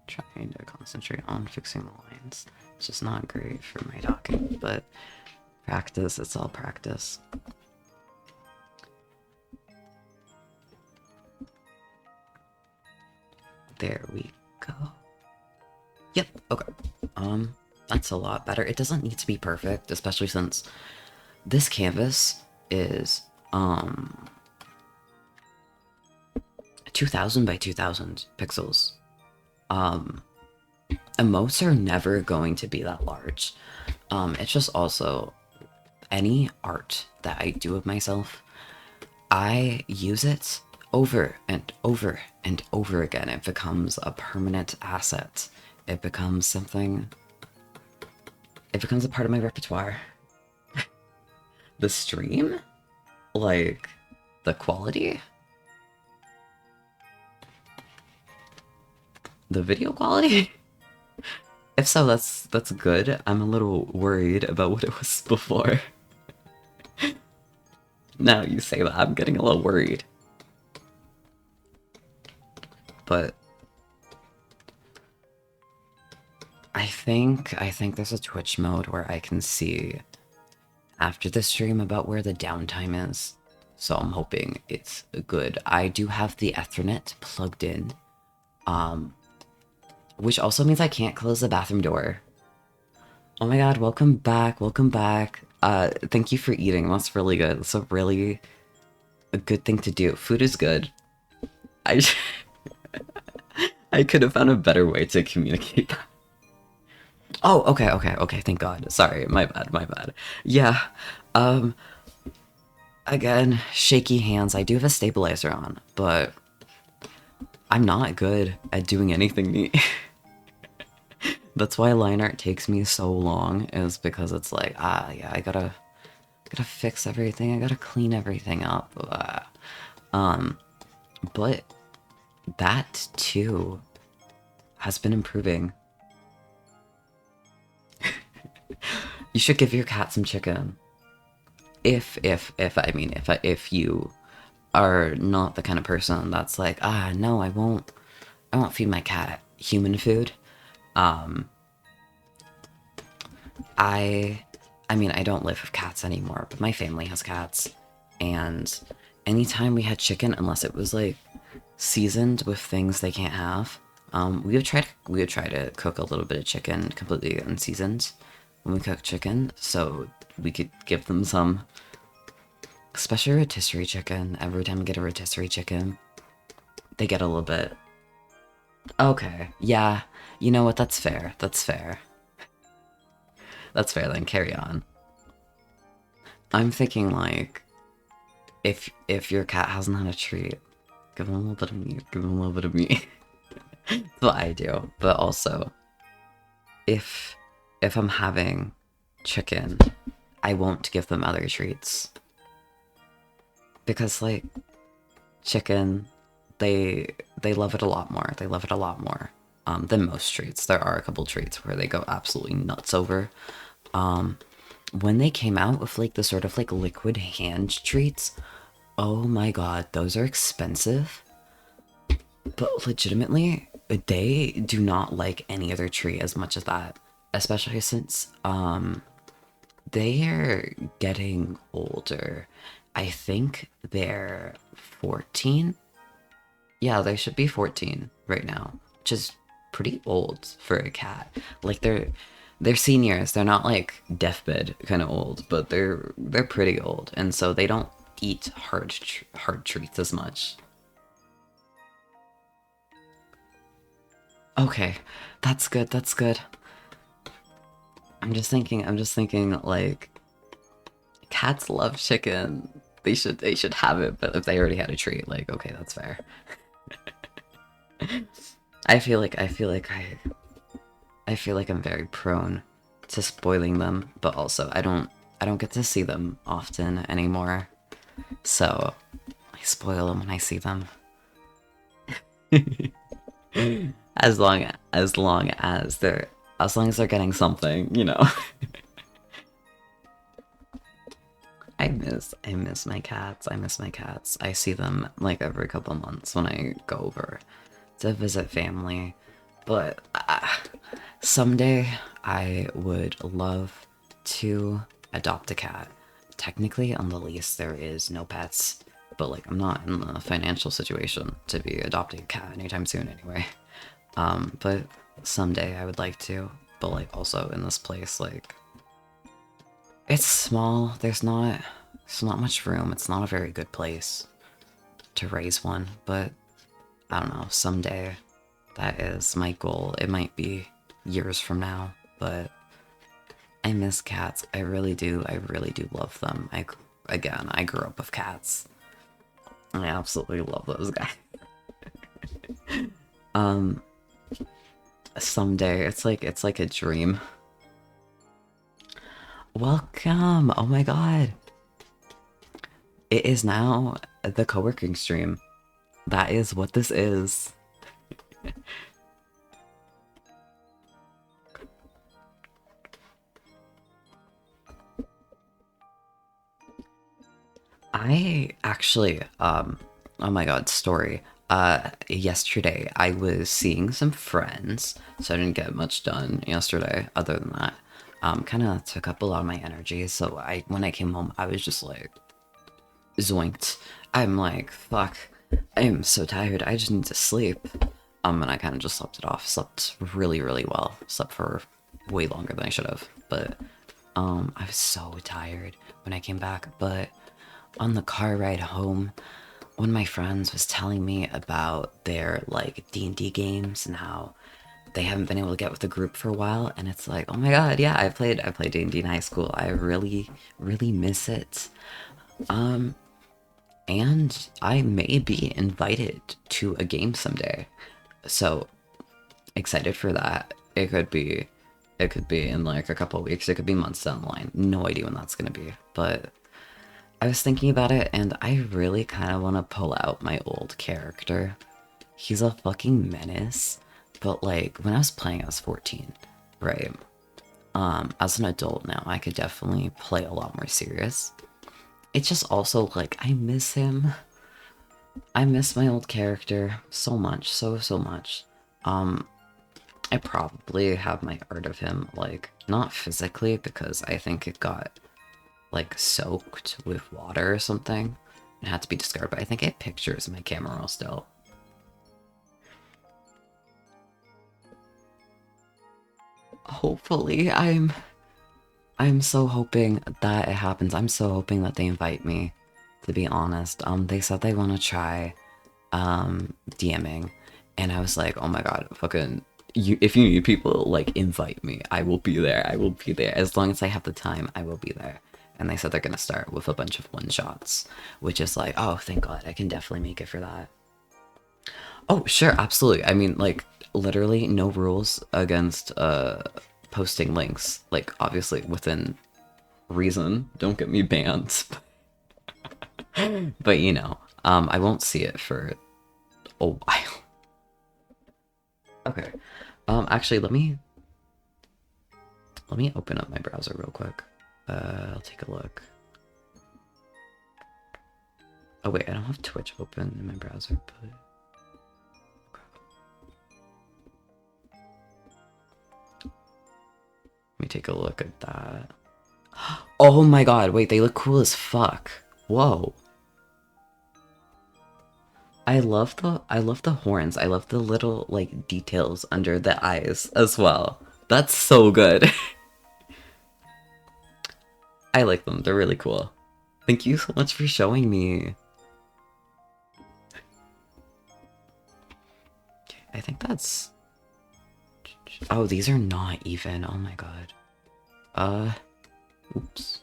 [SPEAKER 1] trying to concentrate on fixing the lines. It's just not great for my talking, but practice, it's all practice. There we go. Yep, okay. That's a lot better. It doesn't need to be perfect, especially since this canvas is 2000 by 2000 pixels. Emotes are never going to be that large. It's just also any art that I do of myself, I use it over and over and over again. It becomes a permanent asset. It becomes something. It becomes a part of my repertoire. The stream? Like, the quality? The video quality? If so, that's good. I'm a little worried about what it was before. Now you say that, I'm getting a little worried. But I think there's a Twitch mode where I can see after the stream about where the downtime is. So I'm hoping it's good. I do have the Ethernet plugged in. Which also means I can't close the bathroom door. Oh my god, welcome back, welcome back. Thank you for eating, that's really good. It's a really a good thing to do. Food is good. I I could have found a better way to communicate that. Oh, okay, thank god. Sorry, my bad. Yeah, again, shaky hands. I do have a stabilizer on, but I'm not good at doing anything neat. That's why line art takes me so long, is because it's like, yeah, I gotta fix everything, I gotta clean everything up. But that too has been improving. You should give your cat some chicken. If you are not the kind of person that's like, no, I won't feed my cat human food. I mean, I don't live with cats anymore, but my family has cats, and anytime we had chicken, unless it was like seasoned with things they can't have, we would try to cook a little bit of chicken completely unseasoned when we cook chicken, so we could give them some. Especially rotisserie chicken. Every time we get a rotisserie chicken, they get a little bit. Okay, yeah, you know what? That's fair. That's fair. That's fair. Then carry on. I'm thinking like if your cat hasn't had a treat, give him a little bit of me. Give him a little bit of me. That's what I do. But also, if if I'm having chicken, I won't give them other treats because like chicken, they love it a lot more. They love it a lot more than most treats. There are a couple treats where they go absolutely nuts over. Um, when they came out with like the sort of like liquid hand treats, oh my god, those are expensive. But legitimately, they do not like any other treat as much as that. Especially since they're getting older. I think they're 14. Yeah, they should be 14 right now, which is pretty old for a cat. Like they're seniors. They're not like deathbed kind of old, but they're pretty old, and so they don't eat hard treats as much. Okay, that's good. That's good. I'm just thinking like cats love chicken. They should have it, but if they already had a treat, like okay, that's fair. I feel like I'm very prone to spoiling them, but also I don't get to see them often anymore. So I spoil them when I see them. As long as they're getting something, you know. I miss my cats. I miss my cats. I see them like every couple months when I go over to visit family. But someday I would love to adopt a cat. Technically, on the lease, there is no pets, but like I'm not in the financial situation to be adopting a cat anytime soon anyway. But someday I would like to. But like also in this place, like it's small. There's not much room. It's not a very good place to raise one, but I don't know, someday that is my goal. It might be years from now, but I miss cats. I really do. I really do love them. I grew up with cats. I absolutely love those guys. Um, Someday it's like a dream. Welcome. Oh my god. It is now the co-working stream. That is what this is. I actually, oh my god, story. Yesterday I was seeing some friends, so I didn't get much done yesterday other than that. Kind of took up a lot of my energy, so when I came home, I was just like, zoinked. I'm like, fuck, I am so tired, I just need to sleep. And I kind of just slept it off. Slept really, really well. Slept for way longer than I should have, but I was so tired when I came back. But on the car ride home, one of my friends was telling me about their like D&D games and how they haven't been able to get with the group for a while, and it's like, oh my god, yeah, I played D&D in high school. I really, really miss it. Um, and I may be invited to a game someday. So excited for that. It could be in like a couple of weeks. It could be months down the line. No idea when that's gonna be. But I was thinking about it, and I really kind of want to pull out my old character. He's a fucking menace. But like when I was playing, I was 14, right? As an adult now, I could definitely play a lot more serious. It's just also like I miss him. I miss my old character so much, so much. Um, I probably have my art of him, like, not physically, because I think it got, like, soaked with water or something. It had to be discarded, but I think I have pictures in my camera roll still. Hopefully, I'm so hoping that it happens. I'm so hoping that they invite me, to be honest. They said they want to try, DMing, and I was like, oh my god, fucking, if you need people, like, invite me. I will be there. I will be there. As long as I have the time, I will be there. and they said they're gonna start with a bunch of one-shots, which is like, oh, thank God, I can definitely make it for that. Oh, sure, absolutely. I mean, like, literally no rules against posting links. Like, obviously within reason. Don't get me banned. But you know, I won't see it for a while. Okay. Actually, let me open up my browser real quick. I'll take a look. Oh wait, I don't have Twitch open in my browser, but let me take a look at that. Oh my God! Wait, they look cool as fuck. Whoa. I love the horns. I love the little like details under the eyes as well. That's so good. I like them. They're really cool. Thank you so much for showing me. Okay, I think that's... Oh, these are not even. Oh my God. Oops.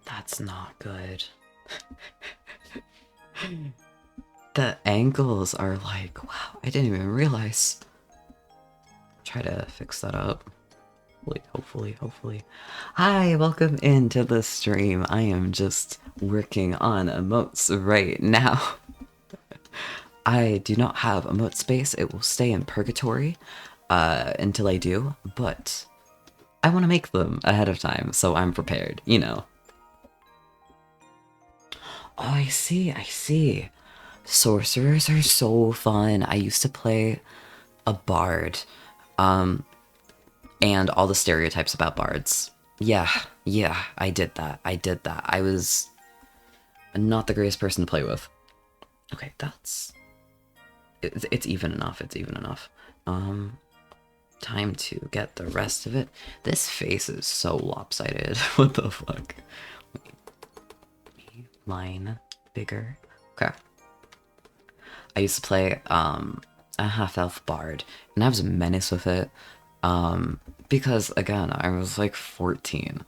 [SPEAKER 1] That's not good. The angles are like, wow, I didn't even realize. Try to fix that up. Hopefully. Hi, welcome into the stream. I am just working on emotes right now. I do not have emote space. It will stay in purgatory until I do, but I want to make them ahead of time, so I'm prepared, you know. Oh, I see. Sorcerers are so fun. I used to play a bard, and all the stereotypes about bards. Yeah, I did that. I was not the greatest person to play with. Okay, that's... It's even enough, time to get the rest of it. This face is so lopsided. What the fuck? Line bigger. Okay. I used to play a half-elf bard, and I was a menace with it. Because again, I was like 14.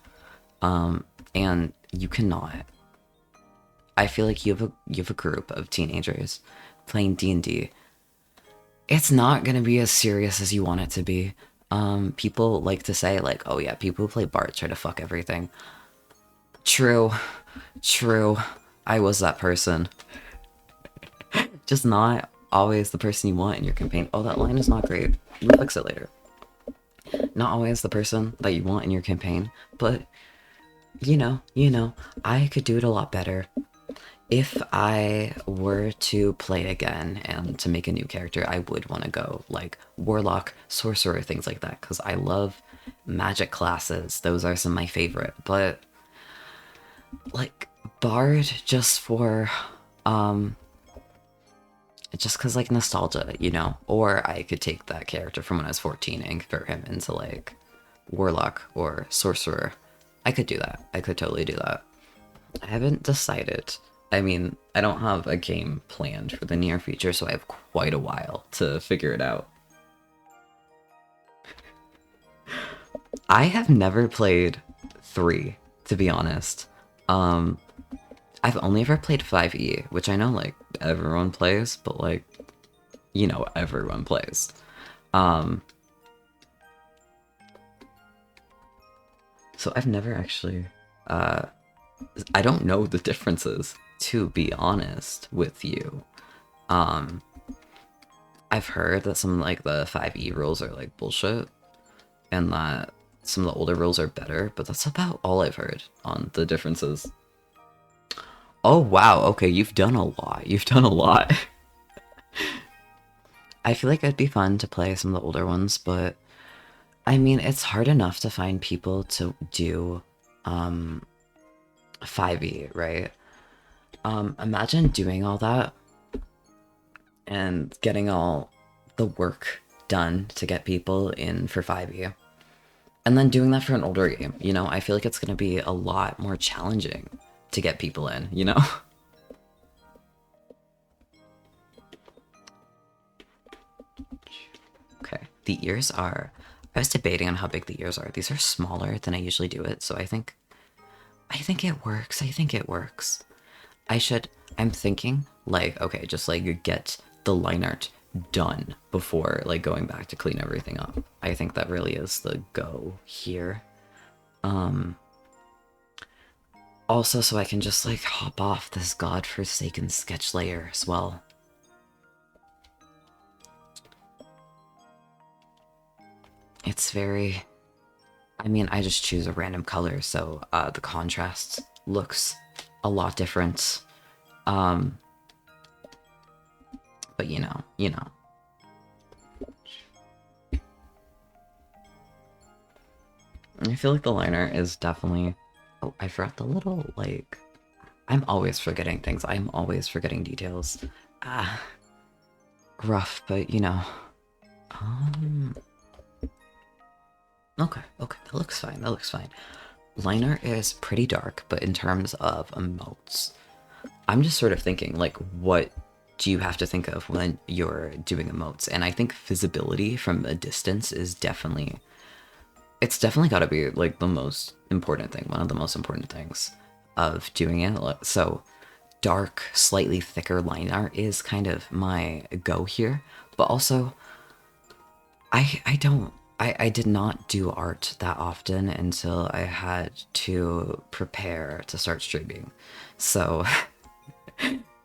[SPEAKER 1] And you cannot. I feel like you have a group of teenagers playing D&D. It's not gonna be as serious as you want it to be. People like to say like, oh yeah, people who play bard try to fuck everything. True. I was that person. Just not always the person you want in your campaign. Oh, that line is not great. We'll fix it later. Not always the person that you want in your campaign, but you know, I could do it a lot better. If I were to play again and to make a new character, I would want to go like warlock, sorcerer, things like that, because I love magic classes. Those are some of my favorite, but like bard just for just because like nostalgia, you know. Or I could take that character from when I was 14 and convert him into like warlock or sorcerer. I could do that. I could totally do that. I haven't decided. I mean, I don't have a game planned for the near future, so I have quite a while to figure it out. I have never played 3, to be honest. I've only ever played 5e, which I know, like, everyone plays, but, like, you know, everyone plays. So I've never actually, I don't know the differences, to be honest with you. I've heard that some, like, the 5e rules are, like, bullshit, and that some of the older rules are better, but that's about all I've heard on the differences. Oh, wow, okay, you've done a lot. I feel like it'd be fun to play some of the older ones, but I mean, it's hard enough to find people to do 5e, right? Imagine doing all that and getting all the work done to get people in for 5e. And then doing that for an older game, you know? I feel like it's gonna be a lot more challenging to get people in, you know? Okay. the ears are, I was debating on how big the ears are. These are smaller than I usually do it, so I think it works. I think it works. I should, I'm thinking, like, okay, just like get the line art done before like going back to clean everything up. I think that really is the go here. Um, Also, so I can just like hop off this godforsaken sketch layer as well. It's very, I mean, I just choose a random color, so the contrast looks a lot different. Um, but you know. I feel like the liner is definitely. Oh, I forgot the little like. I'm always forgetting things. I'm always forgetting details. Ah, rough, but you know. Um. Okay, okay, that looks fine. That looks fine. Liner is pretty dark, but in terms of emotes, I'm just sort of thinking, like, what do you have to think of when you're doing emotes? And I think visibility from a distance is definitely, it's definitely got to be, like, the most important thing, one of the most important things of doing it. So, dark, slightly thicker line art is kind of my go here, but also, I don't. I did not do art that often until I had to prepare to start streaming. So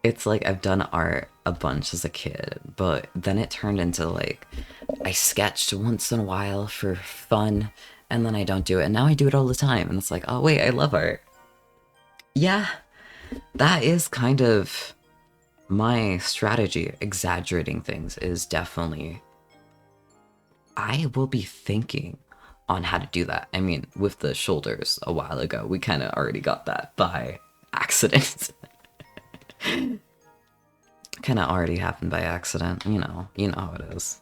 [SPEAKER 1] it's like I've done art a bunch as a kid, but then it turned into like I sketched once in a while for fun, and then I don't do it, and now I do it all the time, and it's like, oh wait, I love art. Yeah, that is kind of my strategy. Exaggerating things is definitely. I will be thinking on how to do that. I mean, with the shoulders a while ago, we kind of already got that by accident. Kind of already happened by accident, you know how it is.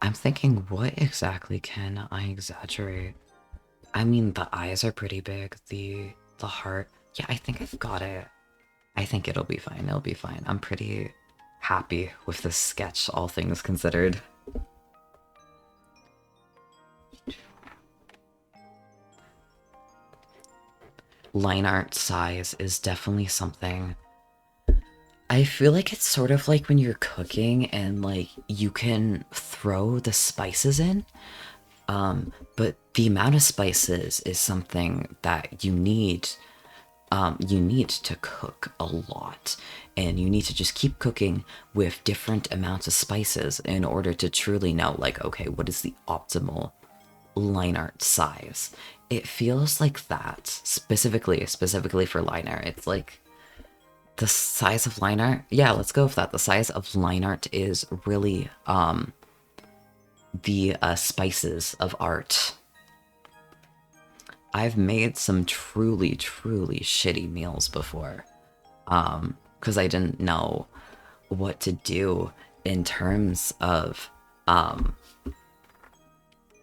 [SPEAKER 1] I'm thinking, what exactly can I exaggerate? I mean, the eyes are pretty big, the heart. Yeah, I think I've got it. I think it'll be fine. It'll be fine. I'm pretty happy with this sketch, all things considered. Line art size is definitely something. I feel like it's sort of like when you're cooking and like you can throw the spices in, but the amount of spices is something that you need to cook a lot, and you need to just keep cooking with different amounts of spices in order to truly know, like, okay, what is the optimal line art size? It feels like that specifically for line art. It's like the size of line art. Yeah, let's go with that. The size of line art is really the spices of art. I've made some truly shitty meals before, because I didn't know what to do in terms of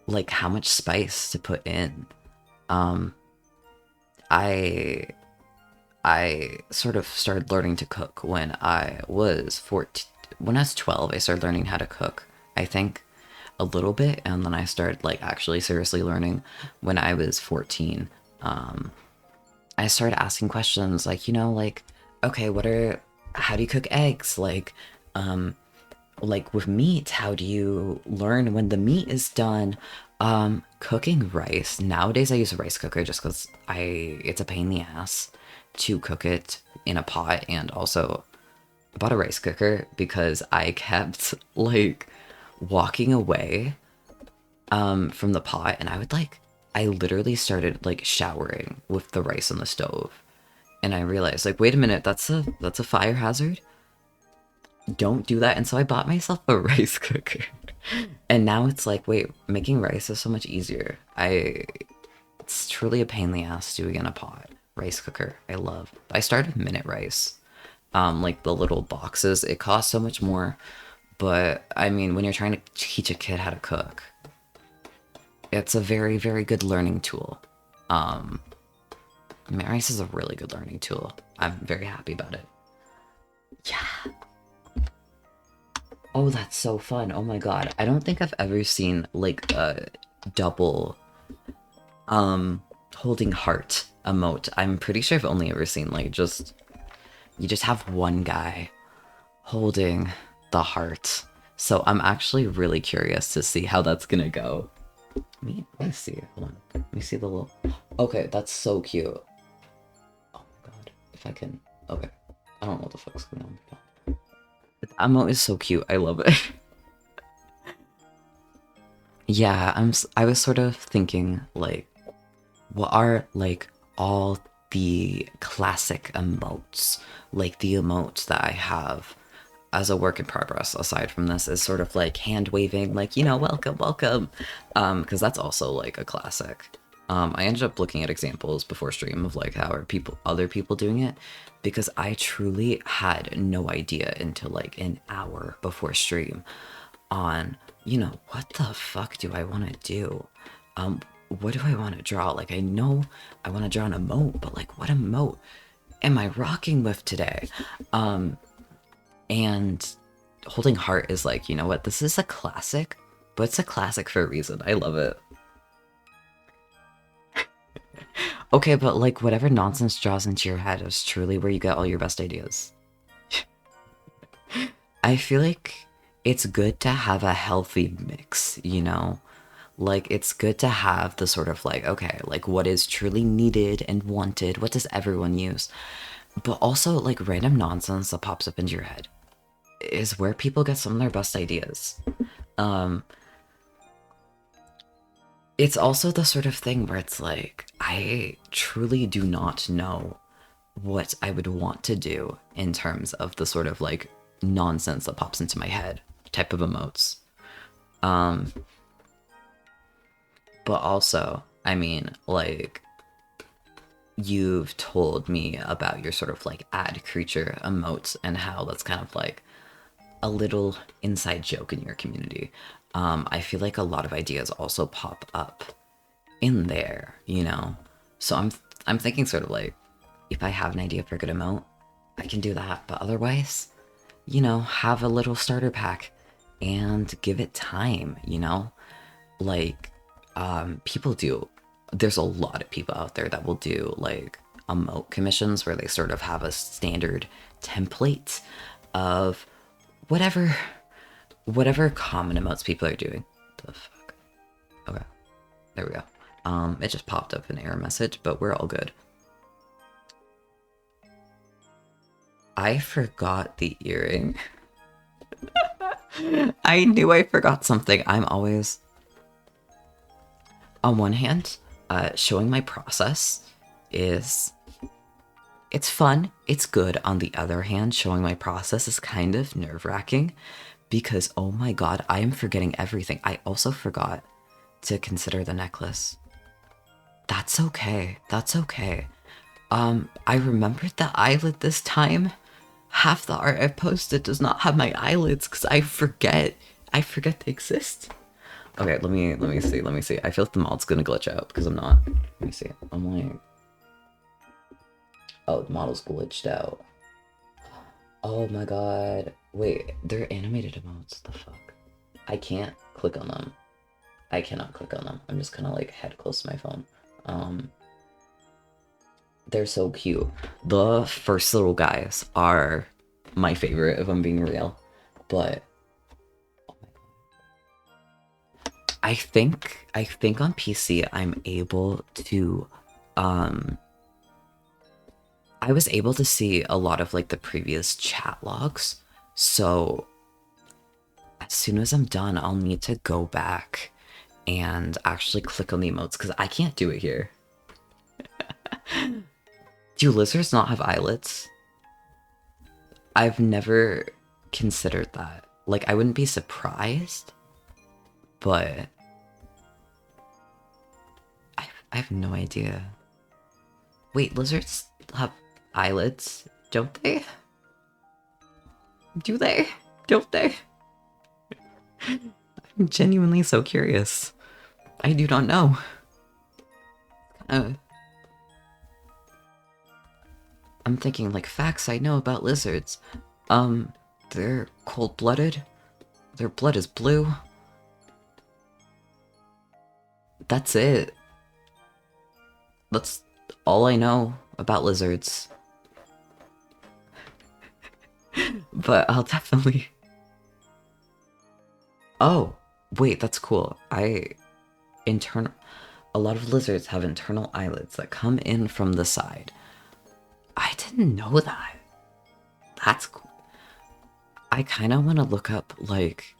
[SPEAKER 1] like how much spice to put in. Um, I I sort of started learning to cook when I was 14. When I was 12, I started learning how to cook. I think a little bit, and then I started like actually seriously learning when I was 14. Um, I started asking questions like, like, okay, how do you cook eggs? Like with meat, how do you learn when the meat is done? Cooking rice. Nowadays I use a rice cooker just because it's a pain in the ass to cook it in a pot, and also I bought a rice cooker because I kept like walking away from the pot, and I literally started like showering with the rice on the stove, and I realized like, wait a minute, that's a fire hazard. Don't do that. And so I bought myself a rice cooker. And now it's like, wait, making rice is so much easier. It's truly a pain in the ass doing in a pot. Rice cooker, I love. I started minute rice. Like the little boxes, it costs so much more. But I mean, when you're trying to teach a kid how to cook, it's a very good learning tool. Um, Minute rice is a really good learning tool. I'm very happy about it. Yeah. Oh, that's so fun. Oh my god. I don't think I've ever seen like a double um holding heart emote. I'm pretty sure I've only ever seen like just you just have one guy holding the heart. So I'm actually really curious to see how that's gonna go. Let me see. Hold on. Let me see the little. Okay, that's so cute. Oh my god. If I can. Okay. I don't know what the fuck's going on. The emote is so cute. I love it. Yeah, I was sort of thinking like what are like all the classic emotes, like the emotes that I have as a work in progress aside from this is sort of like hand waving, like, you know, welcome, welcome. Because that's also like a classic. I ended up looking at examples before stream of like how are other people doing it, because I truly had no idea until like an hour before stream on, you know, what the fuck do I want to do? What do I want to draw? Like, I know I want to draw an emote, but like, what emote am I rocking with today? And Holding Heart is like, you know what? This is a classic, but it's a classic for a reason. I love it. Okay, but like, whatever nonsense draws into your head is truly where you get all your best ideas. I feel like it's good to have a healthy mix, you know? Like, it's good to have the sort of like, okay, like what is truly needed and wanted? What does everyone use? But also, like, random nonsense that pops up into your head is where people get some of their best ideas. Um, it's also the sort of thing where it's like, I truly do not know what I would want to do in terms of the sort of like nonsense that pops into my head type of emotes. Um, but also, I mean, like, you've told me about your sort of like ad creature emotes and how that's kind of like a little inside joke in your community. I feel like a lot of ideas also pop up in there, you know? So I'm thinking sort of like, if I have an idea for a good emote, I can do that. But otherwise, you know, have a little starter pack and give it time, you know? Like, people do, there's a lot of people out there that will do like emote commissions where they sort of have a standard template of whatever common emotes people are doing. The fuck? Okay, there we go. It just popped up an error message, but we're all good. I forgot the earring. I knew I forgot something. I'm always, on one hand, showing my process is, it's fun, it's good. On the other hand, showing my process is kind of nerve-wracking because, oh my god, I am forgetting everything. I also forgot to consider the necklace. That's okay. That's okay. I remembered the eyelid this time. Half the art I posted does not have my eyelids because I forget. I forget they exist. Okay, let me see. I feel like the mod's gonna glitch out because I'm not. Let me see. I'm like, oh, the model's glitched out. Oh my god. Wait, they're animated emotes. The fuck? I can't click on them. I cannot click on them. I'm just kind of like head close to my phone. Um, they're so cute. The first little guys are my favorite, if I'm being real. But I think on PC I'm able to I was able to see a lot of like the previous chat logs. So as soon as I'm done, I'll need to go back and actually click on the emotes because I can't do it here. Do lizards not have eyelids? I've never considered that. Like, I wouldn't be surprised, but I have no idea. Wait, lizards have eyelids, don't they? Do they? Don't they? I'm genuinely so curious. I do not know. Uh, I'm thinking like facts I know about lizards. They're cold-blooded. Their blood is blue. That's it. That's all I know about lizards. But I'll definitely... Oh, wait, that's cool. Internal... A lot of lizards have internal eyelids that come in from the side. I didn't know that. That's cool. I kind of want to look up, like...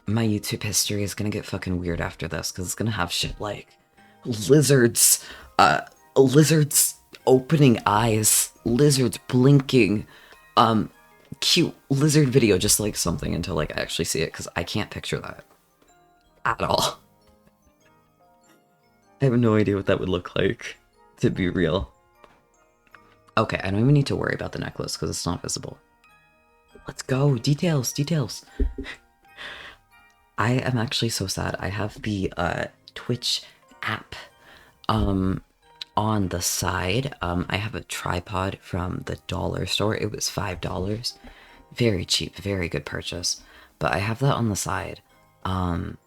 [SPEAKER 1] My YouTube history is gonna get fucking weird after this, because it's gonna have shit like... Lizards... Lizards opening eyes. Lizards blinking. Cute lizard video, just like something until like I actually see it, because I can't picture that. At all. I have no idea what that would look like, to be real. Okay, I don't even need to worry about the necklace because it's not visible. Let's go! Details! Details! I am actually so sad. I have the Twitch app on the side. I have a tripod from the dollar store. It was $5. Very cheap, very good purchase. But I have that on the side. And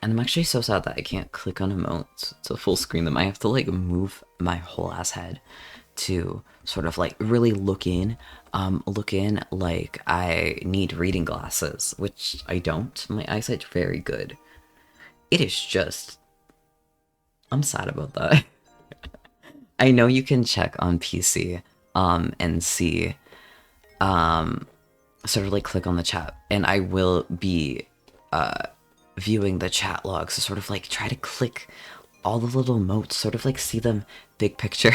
[SPEAKER 1] I'm actually so sad that I can't click on emotes to full screen them. I have to like move my whole ass head to sort of like really look in like I need reading glasses, which I don't. My eyesight's very good. It is just... I'm sad about that. I know you can check on PC and see sort of like click on the chat, and I will be viewing the chat logs to sort of like try to click all the little emotes, sort of like see them big picture.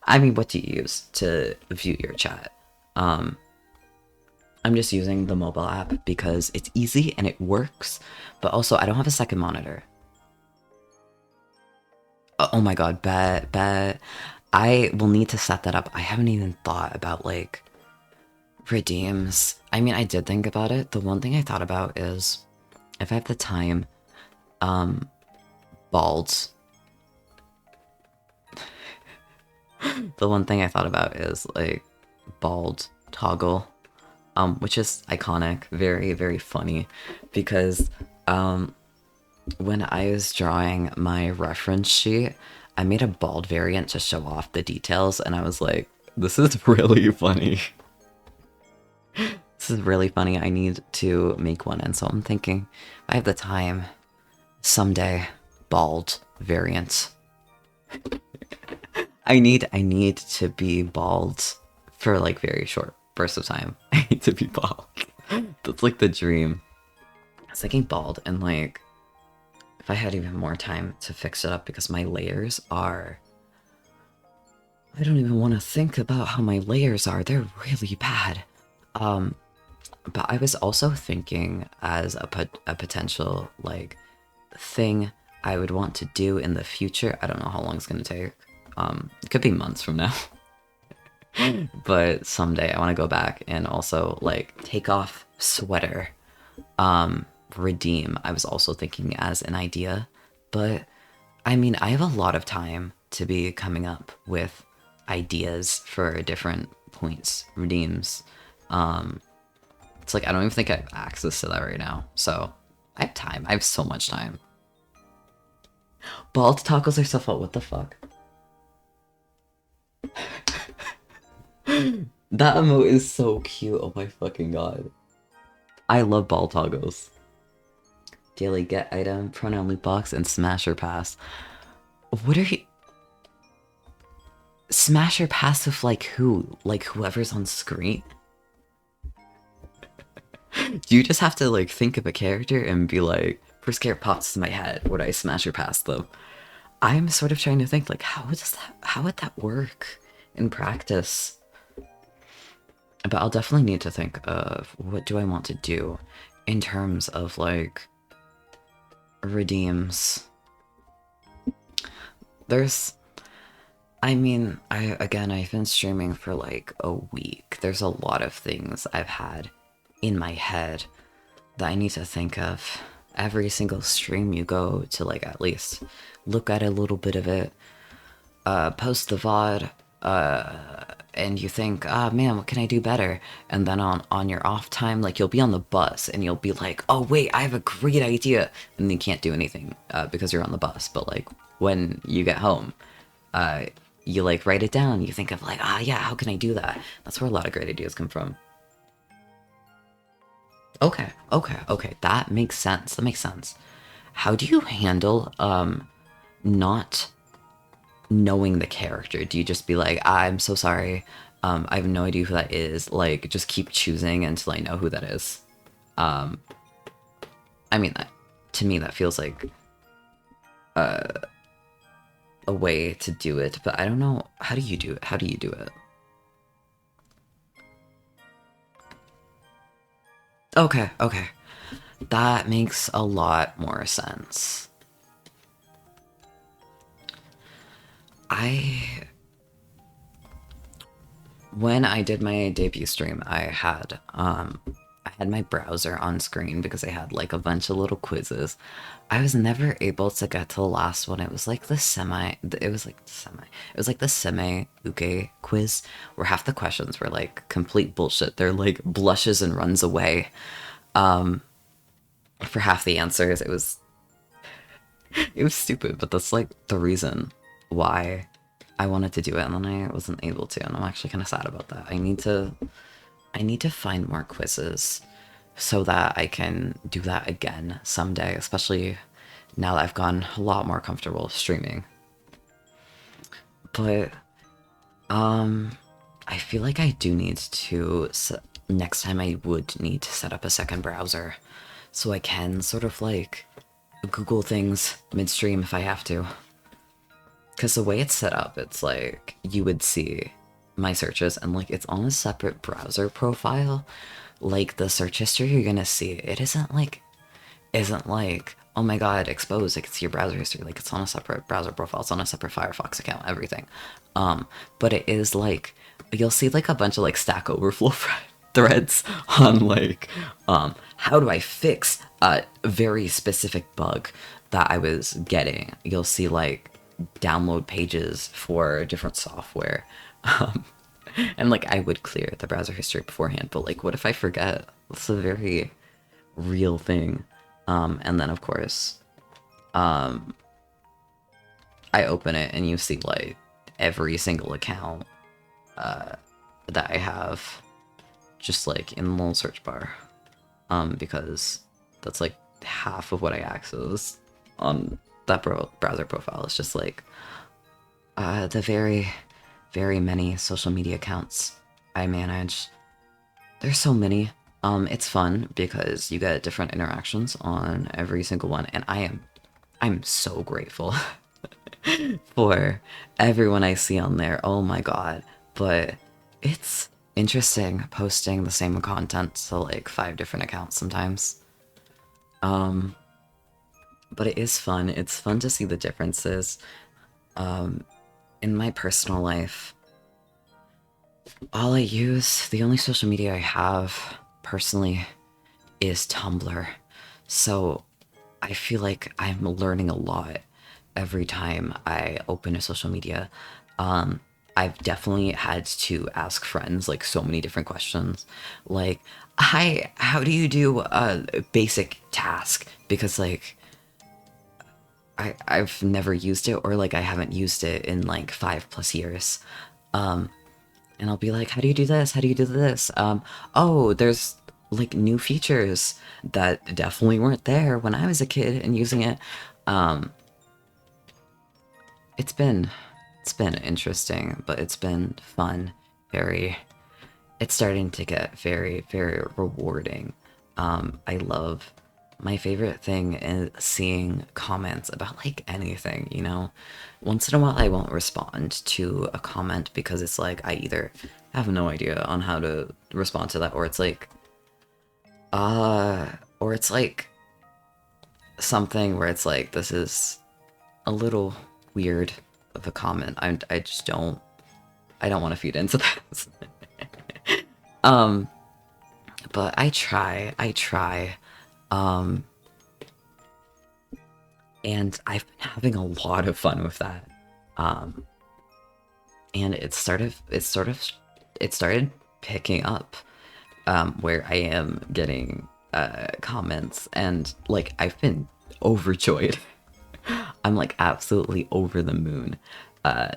[SPEAKER 1] I mean, what do you use to view your chat? I'm just using the mobile app because it's easy and it works, but also I don't have a second monitor. Oh my god, bet. I will need to set that up. I haven't even thought about, like, redeems. I mean, I did think about it. The one thing I thought about is, if I have the time, bald. The one thing I thought about is, like, bald toggle, which is iconic, very, very funny, because, when I was drawing my reference sheet, I made a bald variant to show off the details, and I was like, this is really funny. This is really funny, I need to make one, and so I'm thinking, if I have the time, someday, bald variant. I need to be bald for like very short bursts of time. I need to be bald. That's like the dream. I was thinking bald, and like, if I had even more time to fix it up, because my layers are... I don't even want to think about how my layers are. They're really bad. But I was also thinking as a potential, like, thing I would want to do in the future. I don't know how long it's going to take. It could be months from now. But someday I want to go back and also, like, take off sweater. Redeem, I was also thinking as an idea, but I mean, I have a lot of time to be coming up with ideas for different points, redeems. It's like I don't even think I have access to that right now, so I have time. I have so much time. Bald tacos are so fun. What the fuck? That emote is so cute. Oh my fucking god. I love bald toggles. Daily get item, pronoun loot box, and smash or pass. What are you... Smash or pass with, like, who? Like, whoever's on screen? Do you just have to, like, think of a character and be like, first character pops in my head, would I smash or pass them? I'm sort of trying to think, like, how would that work in practice? But I'll definitely need to think of what do I want to do in terms of, like, redeems. I mean, I've been streaming for like a week. There's a lot of things I've had in my head that I need to think of. Every single stream you go to, like, at least look at a little bit of it, post the VOD, and you think, ah, man, what can I do better? And then on your off time, like you'll be on the bus and you'll be like, oh wait, I have a great idea, and you can't do anything because you're on the bus. But like when you get home, uh, you like write it down. You think of like, ah, yeah, how can I do that? That's where a lot of great ideas come from. Okay, okay, okay. That makes sense. That makes sense. How do you handle not knowing the character? Do you just be like, I'm so sorry, I have no idea who that is, like just keep choosing until I know who that is? Um, I mean, that, to me, that feels like a way to do it, but I don't know. How do you do it? How do you do it? Okay, okay. That makes a lot more sense. I When I did my debut stream, I had my browser on screen because I had like a bunch of little quizzes. I was never able to get to the last one. It was like the semi uke quiz where half the questions were like complete bullshit. They're like blushes and runs away. For half the answers, it was stupid, but that's like the reason why I wanted to do it, and then I wasn't able to, and I'm actually kind of sad about that. I need to find more quizzes so that I can do that again someday, especially now that I've gotten a lot more comfortable streaming. But I feel like I do need to next time I would need to set up a second browser so I can sort of like Google things midstream if I have to. Because the way it's set up, it's like you would see my searches and like it's on a separate browser profile. Like the search history you're gonna see, it isn't like, oh my god, exposed, I can see your browser history. Like it's on a separate browser profile, it's on a separate Firefox account, everything. But it is like you'll see like a bunch of like Stack Overflow threads on like how do I fix a very specific bug that I was getting. You'll see like download pages for different software. Um, and like I would clear the browser history beforehand, but like what if I forget? It's a very real thing. And then of course, I open it and you see like every single account that I have just like in the little search bar. Because that's like half of what I access on that browser profile. It's just like the very, very many social media accounts I manage. There's so many. It's fun because you get different interactions on every single one, and I'm so grateful for everyone I see on there. Oh my god. But it's interesting posting the same content to like 5 different accounts sometimes. But it is fun. It's fun to see the differences. In my personal life, the only social media I have personally is Tumblr. So I feel like I'm learning a lot every time I open a social media. I've definitely had to ask friends like so many different questions. Like, hi, how do you do a basic task? Because like I've never used it, or like I haven't used it in like 5+ years. And I'll be like, how do you do this? How do you do this? Oh, there's like new features that definitely weren't there when I was a kid and using it. Um, it's been it's been interesting, but it's been fun. Very, it's starting to get very, very rewarding. I love my favorite thing is seeing comments about like anything, you know? Once in a while I won't respond to a comment because it's like I either have no idea on how to respond to that, or it's like or it's like something where it's like this is a little weird of a comment. I don't want to feed into this. um but I try. Um, and I've been having a lot of fun with that. Um, and it started picking up, where I am getting comments, and like I've been overjoyed. I'm like absolutely over the moon, uh,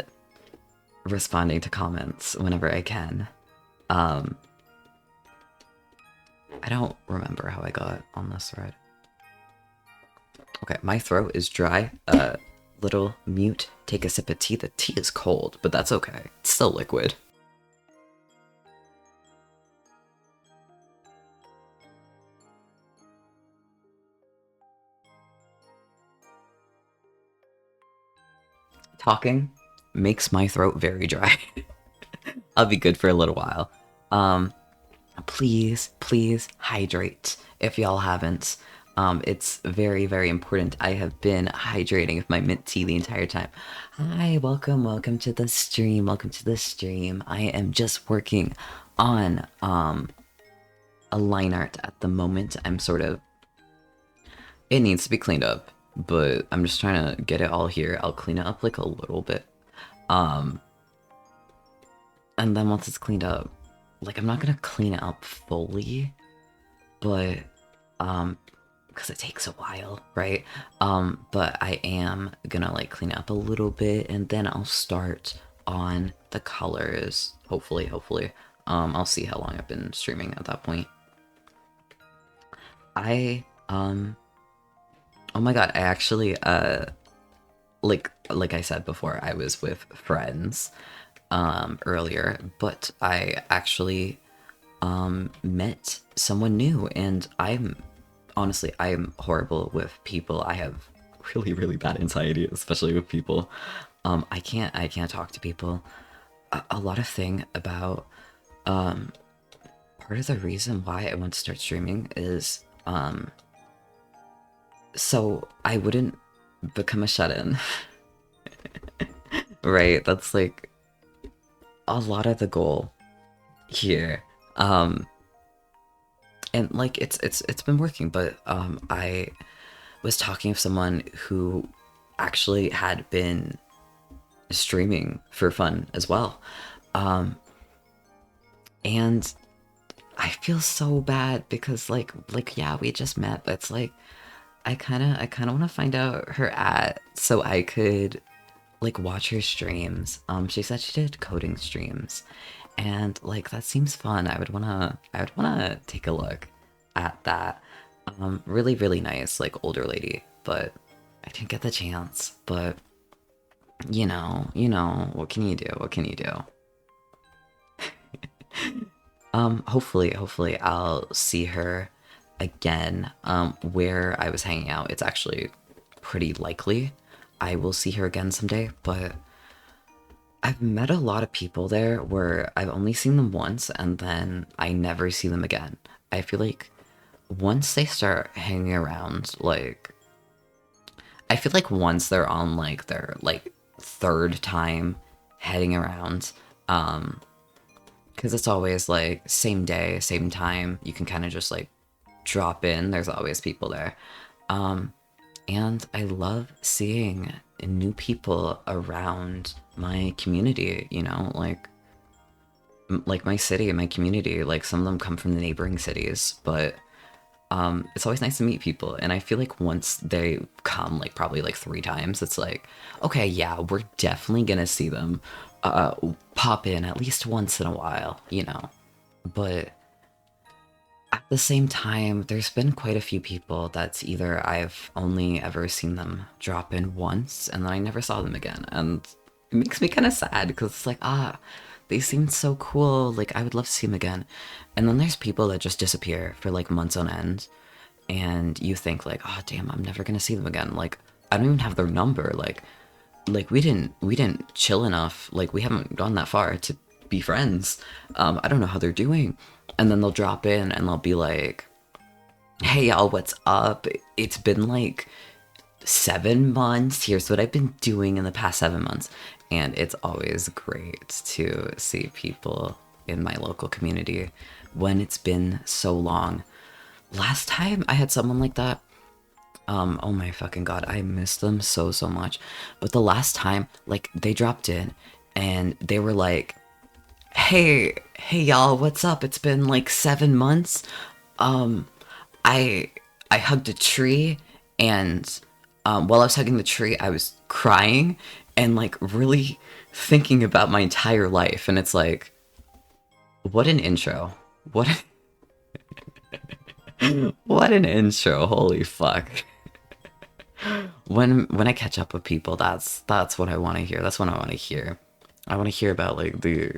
[SPEAKER 1] responding to comments whenever I can. Um, I don't remember how I got on this thread. Okay, my throat is dry. Little mute. Take a sip of tea. The tea is cold, but that's okay. It's still liquid. Talking makes my throat very dry. I'll be good for a little while. Um, please, please hydrate if y'all haven't. It's very, very important. I have been hydrating with my mint tea the entire time. Hi, welcome to the stream. Welcome to the stream. I am just working on a line art at the moment. I'm sort of, it needs to be cleaned up, but I'm just trying to get it all here. I'll clean it up like a little bit. Um, and then once it's cleaned up, like I'm not gonna clean it up fully, but because it takes a while, right? But I am gonna like clean it up a little bit, and then I'll start on the colors. Hopefully. I'll see how long I've been streaming at that point. I oh my god, I actually like I said before, I was with friends earlier, but I actually met someone new, and I'm horrible with people. I have really, really bad anxiety, especially with people. I can't talk to people. A lot of thing about part of the reason why I want to start streaming is so I wouldn't become a shut-in. Right? That's like a lot of the goal here. And like it's been working, but I was talking with someone who actually had been streaming for fun as well. And I feel so bad because like yeah, we just met, but it's like I kind of want to find out her at so I could like watch her streams. She said she did coding streams, and like that seems fun. I would wanna take a look at that. Really, really nice, like older lady, but I didn't get the chance. But what can you do? What can you do? Hopefully I'll see her again. Where I was hanging out, it's actually pretty likely I will see her again someday, but I've met a lot of people there where I've only seen them once and then I never see them again. I feel like once they start hanging around, like, I feel like once they're on like their like third time heading around, because it's always like same day, same time, you can kind of just like drop in, there's always people there. And I love seeing new people around my community, like my city and my community. Like some of them come from the neighboring cities, but it's always nice to meet people. And I feel like once they come, like probably like 3 times, it's like, okay, yeah, we're definitely gonna see them pop in at least once in a while. But at the same time, there's been quite a few people that's either I've only ever seen them drop in once and then I never saw them again. And it makes me kind of sad because it's like, they seemed so cool. Like, I would love to see them again. And then there's people that just disappear for like months on end. And you think like, oh damn, I'm never gonna see them again. Like, I don't even have their number. Like we didn't chill enough. Like, we haven't gone that far to be friends. I don't know how they're doing. And then they'll drop in and they'll be like, hey y'all, what's up? It's been like 7 months. Here's what I've been doing in the past 7 months. And it's always great to see people in my local community when it's been so long. Last time I had someone like that, oh my fucking god, I miss them so much. But the last time, like, they dropped in and they were like, hey y'all, what's up? It's been like 7 months. Um, I I hugged a tree, and while I was hugging the tree, I was crying and like really thinking about my entire life. And it's like, what an intro! What what an intro! Holy fuck! When I catch up with people, that's what I want to hear. That's what I want to hear. I want to hear about like the.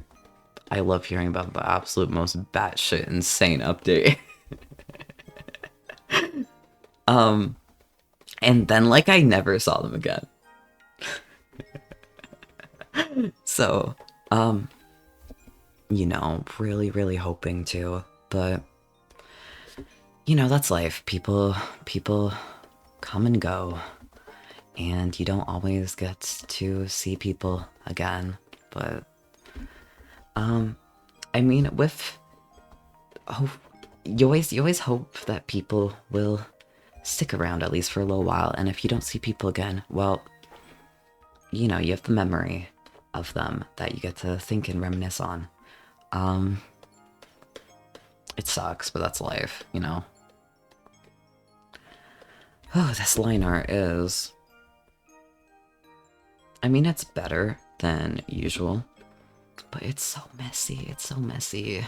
[SPEAKER 1] I love hearing about the absolute most batshit insane update. um, and then like I never saw them again. So, um, really hoping to, but that's life. People come and go, and you don't always get to see people again. But I mean, with hope, you always hope that people will stick around at least for a little while. And if you don't see people again, well, you have the memory of them that you get to think and reminisce on. Um, it sucks, but that's life. Oh, this line art is. I mean, it's better than usual, but it's so messy. It's so messy.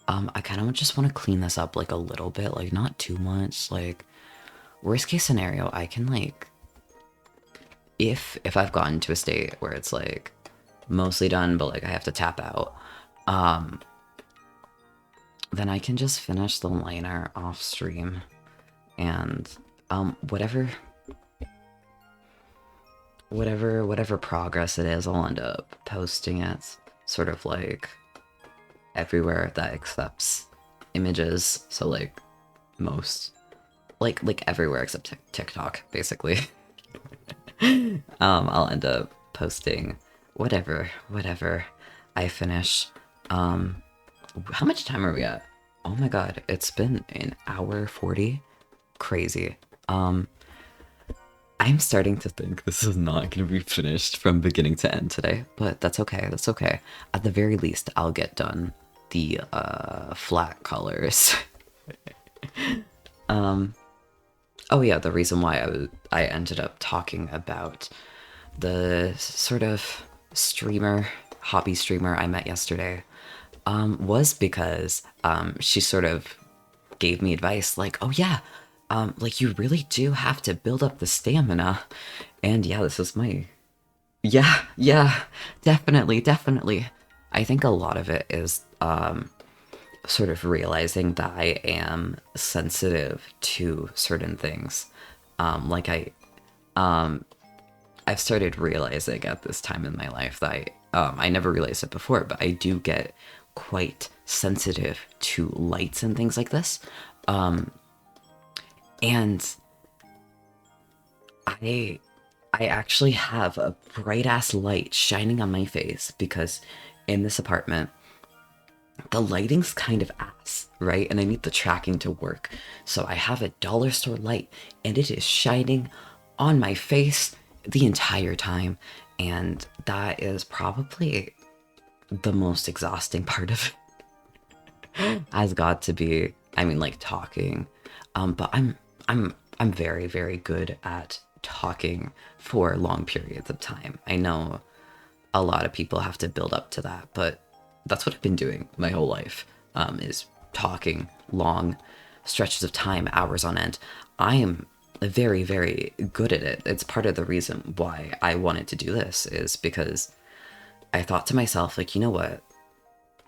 [SPEAKER 1] I kind of just want to clean this up like a little bit, like not too much. Like, worst case scenario, I can like, if I've gotten to a state where it's like mostly done, but like I have to tap out, um, then I can just finish the liner off stream, and whatever progress it is, I'll end up posting it sort of like everywhere that accepts images. So like most, like everywhere except TikTok, basically. I'll end up posting whatever I finish. How much time are we at? Oh my god, it's been an hour 40. Crazy. I'm starting to think this is not going to be finished from beginning to end today, but that's okay. That's okay. At the very least, I'll get done the flat colors. Oh yeah, the reason why I ended up talking about the sort of hobby streamer I met yesterday, was because she sort of gave me advice like, oh yeah, like you really do have to build up the stamina. And yeah, this is my. Yeah, definitely. I think a lot of it is sort of realizing that I am sensitive to certain things. Like I've started realizing at this time in my life that I never realized it before, but I do get quite sensitive to lights and things like this. And I actually have a bright ass light shining on my face because in this apartment the lighting's kind of ass, right? And I need the tracking to work. So I have a dollar store light and it is shining on my face the entire time. And that is probably the most exhausting part of it. Has got to be, I mean, like talking. But I'm very good at talking for long periods of time. I know a lot of people have to build up to that, but that's what I've been doing my whole life, is talking long stretches of time, hours on end. I am very good at it. It's part of the reason why I wanted to do this, is because I thought to myself, like, you know what?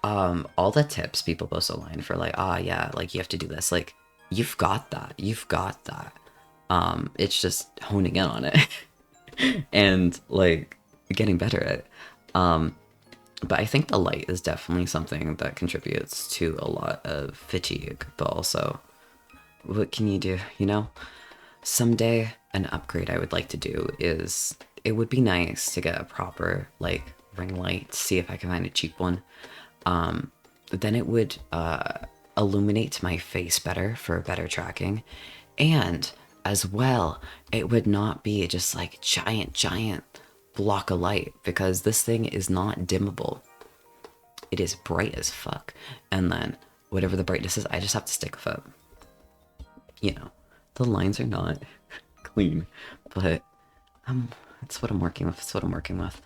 [SPEAKER 1] All the tips people post online for like, yeah, like you have to do this, like, you've got that. You've got that. It's just honing in on it and like getting better at it. But I think the light is definitely something that contributes to a lot of fatigue, but also, what can you do, Someday, an upgrade I would like to do is, it would be nice to get a proper, like, ring light, see if I can find a cheap one. Then it would illuminate my face better for better tracking. And, as well, it would not be just, like, giant block of light because this thing is not dimmable. It is bright as fuck. And then whatever the brightness is, I just have to stick with it. You know, the lines are not clean, but that's what I'm working with. That's what I'm working with.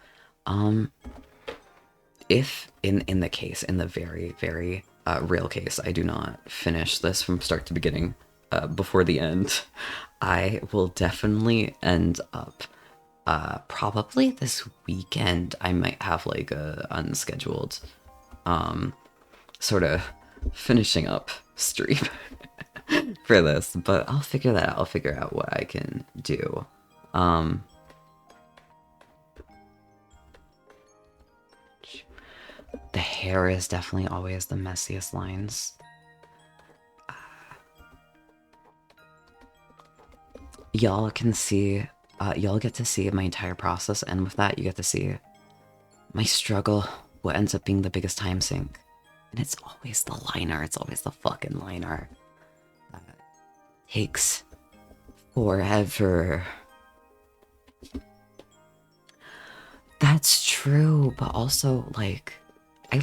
[SPEAKER 1] If in the case, in the very, very real case, I do not finish this from start to beginning before the end, I will definitely end up probably this weekend. I might have like a unscheduled sort of finishing up stream for this, but I'll figure that out. I'll figure out what I can do. The hair is definitely always the messiest lines. Y'all can see, y'all get to see my entire process, and with that, you get to see my struggle, what ends up being the biggest time sink. And it's always the liner, it's always the fucking liner. Takes forever. That's true, but also, like, I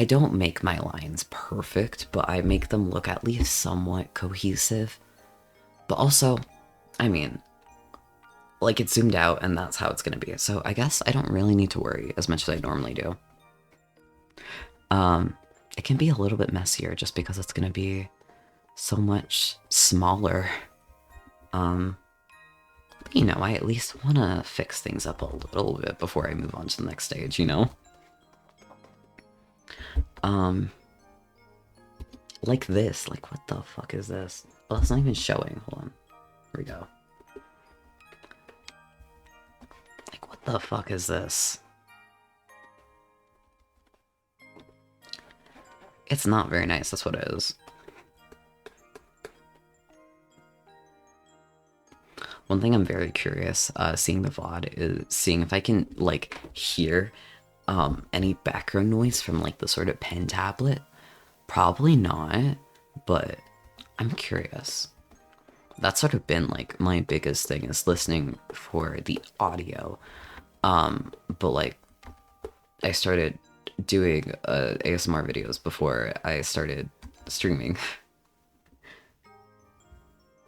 [SPEAKER 1] don't make my lines perfect, but I make them look at least somewhat cohesive. But also, I mean, like, it's zoomed out and that's how it's gonna be. So I guess I don't really need to worry as much as I normally do. It can be a little bit messier just because it's gonna be so much smaller. You know, I at least want to fix things up a little bit before I move on to the next stage, you know? Like this. Like, what the fuck is this? Oh, it's not even showing. Hold on. Here we go. Like, what the fuck is this? It's not very nice, that's what it is. One thing I'm very curious, seeing the VOD, is seeing if I can, like, hear any background noise from, like, the sort of pen tablet. Probably not, but I'm curious. That's sort of been, like, my biggest thing, is listening for the audio. But, like, I started doing ASMR videos before I started streaming.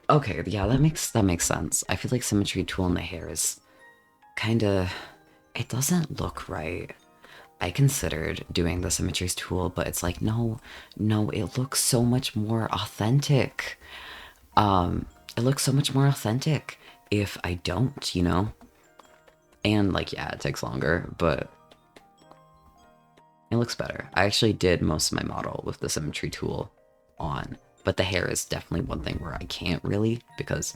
[SPEAKER 1] Okay, yeah, that makes sense. I feel like symmetry tool in the hair is kinda, it doesn't look right. I considered doing the symmetries tool, but it's like, no, it looks so much more authentic. It looks so much more authentic if I don't, you know? And, like, yeah, it takes longer, but it looks better. I actually did most of my model with the symmetry tool on, but the hair is definitely one thing where I can't really, because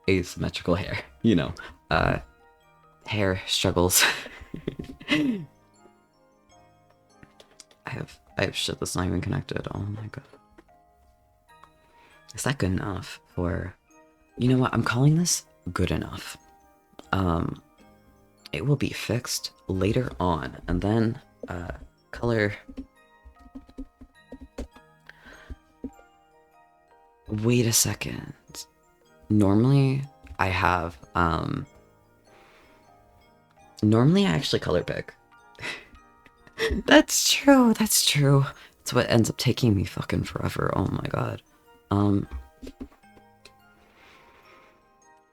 [SPEAKER 1] asymmetrical hair, you know, hair struggles. I have shit that's not even connected. Oh my god. Is that good enough for, you know what, I'm calling this good enough. It will be fixed later on, and then color. Wait a second. Normally I have normally I actually color pick. That's true, that's true. That's what ends up taking me fucking forever. Oh my god.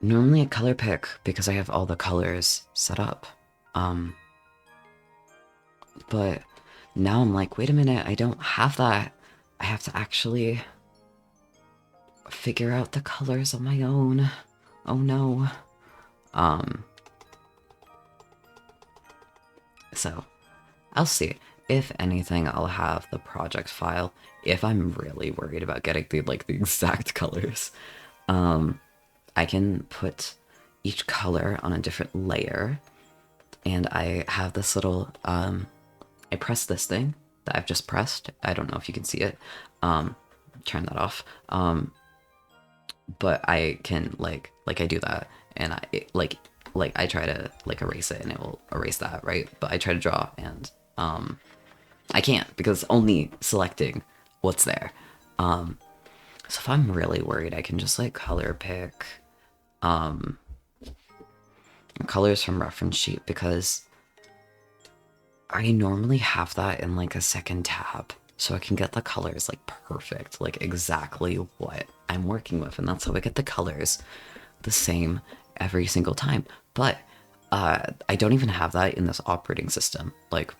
[SPEAKER 1] Normally I color pick because I have all the colors set up. But now I'm like, wait a minute, I don't have that. I have to actually figure out the colors on my own. Oh no. So I'll see. If anything, I'll have the project file if I'm really worried about getting the exact colors. I can put each color on a different layer, and I have this little I press this thing that I've just pressed. I don't know if you can see it. Turn that off. But I can like I do that, and I try to erase it, and it will erase that, right? But I try to draw, and I can't because it's only selecting what's there. So if I'm really worried, I can just like color pick, colors from reference sheet because I normally have that in like a second tab. So I can get the colors like perfect, like exactly what I'm working with. And that's how I get the colors the same every single time. But I don't even have that in this operating system. Like,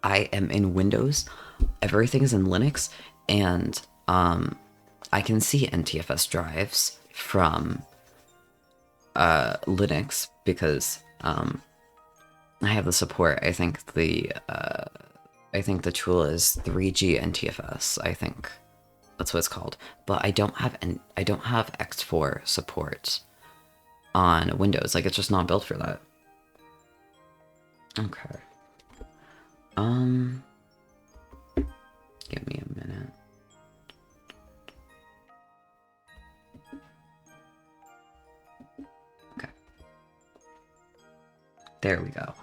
[SPEAKER 1] I am in Windows, everything is in Linux, and I can see NTFS drives from Linux because I have the support. I think the tool is 3G NTFS. I think that's what it's called. But I don't have X4 support on Windows. Like, it's just not built for that. Okay. Give me a minute. Okay. There we go.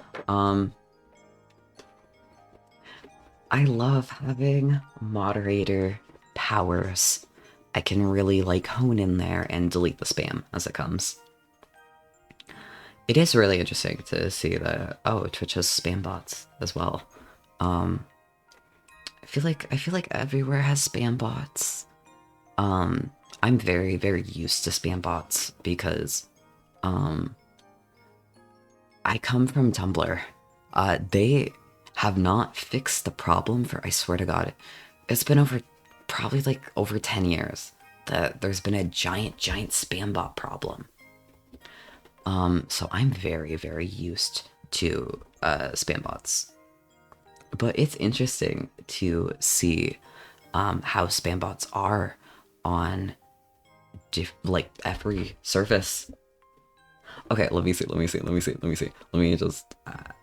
[SPEAKER 1] I love having moderator powers. I can really like hone in there and delete the spam as it comes. It is really interesting to see that, oh, Twitch has spam bots as well. I feel like everywhere has spam bots. I'm very, very used to spam bots because I come from Tumblr. They have not fixed the problem for, I swear to God, it's been probably like over 10 years that there's been a giant spam bot problem. So I'm very, very used to spam bots. But it's interesting to see how spam bots are on like every surface. Okay, let me see. Let me just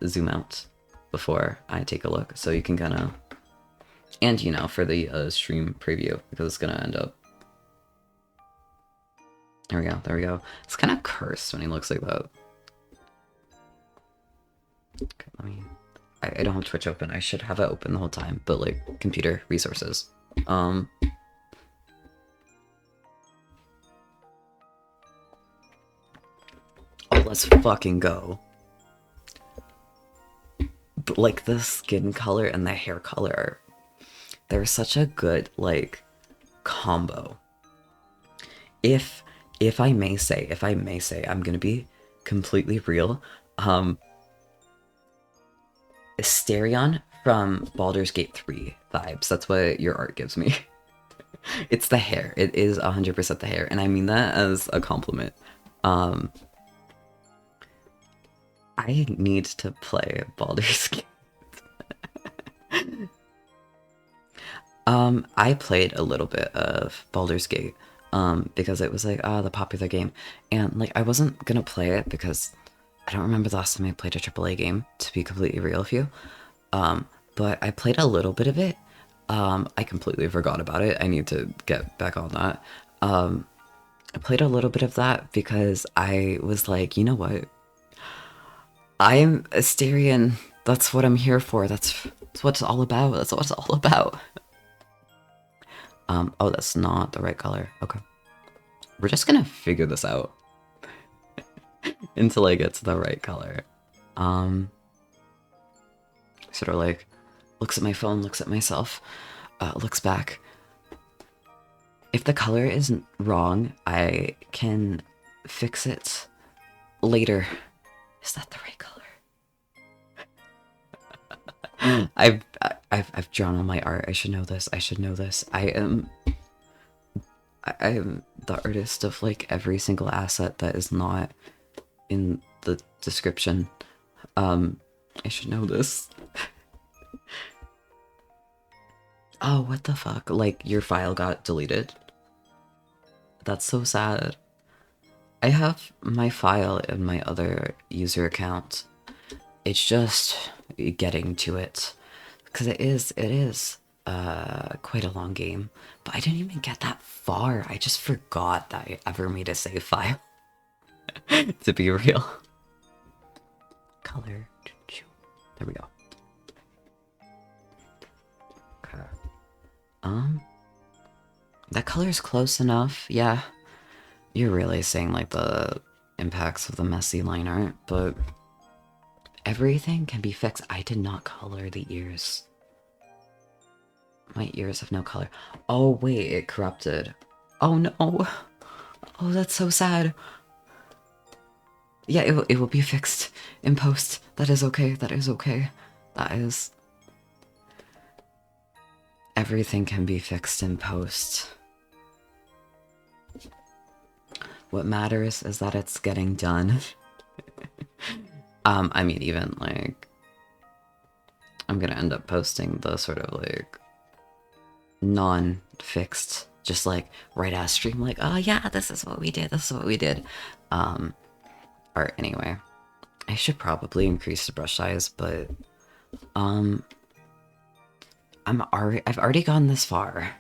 [SPEAKER 1] zoom out before I take a look so you can kind of, and you know, for the stream preview, because it's gonna end up. There we go. It's kind of cursed when he looks like that. Okay, let me. I don't have Twitch open. I should have it open the whole time, but like computer resources. Oh, let's fucking go. But like the skin color and the hair color, they're such a good like combo. If I may say, I'm gonna be completely real. Asterion from Baldur's Gate 3 vibes. That's what your art gives me. It's the hair. It is 100% the hair, and I mean that as a compliment. I need to play Baldur's Gate. I played a little bit of Baldur's Gate, because it was like, the popular game. And like, I wasn't gonna play it because I don't remember the last time I played a AAA game, to be completely real with you. But I played a little bit of it. I completely forgot about it. I need to get back on that. I played a little bit of that because I was like, you know what? I'm Asterion. That's what I'm here for. That's what it's all about. That's what it's all about. Oh, that's not the right color. Okay. We're just gonna figure this out until I get to the right color. Sort of like, looks at my phone, looks at myself, looks back. If the color isn't wrong, I can fix it later. Is that the right color? I've drawn on my art. I should know this. I am the artist of like every single asset that is not in the description. I should know this. Oh, what the fuck? Like, your file got deleted? That's so sad. I have my file in my other user account. It's just getting to it. Because it is quite a long game. But I didn't even get that far. I just forgot that I ever made a save file. To be real. Color. There we go. Okay. That color's close enough. Yeah. You're really saying like the impacts of the messy line art, but everything can be fixed. I did not color the ears. My ears have no color. Oh, wait, it corrupted. Oh, no. Oh, that's so sad. Yeah, it will be fixed in post. That is okay. That is okay. That is... Everything can be fixed in post. What matters is that it's getting done. I mean, even, like... I'm gonna end up posting the sort of, like... non-fixed, just, like, right-ass stream, like, oh, yeah, this is what we did, this is what we did. Or, anyway. I should probably increase the brush size, but... I've already gone this far.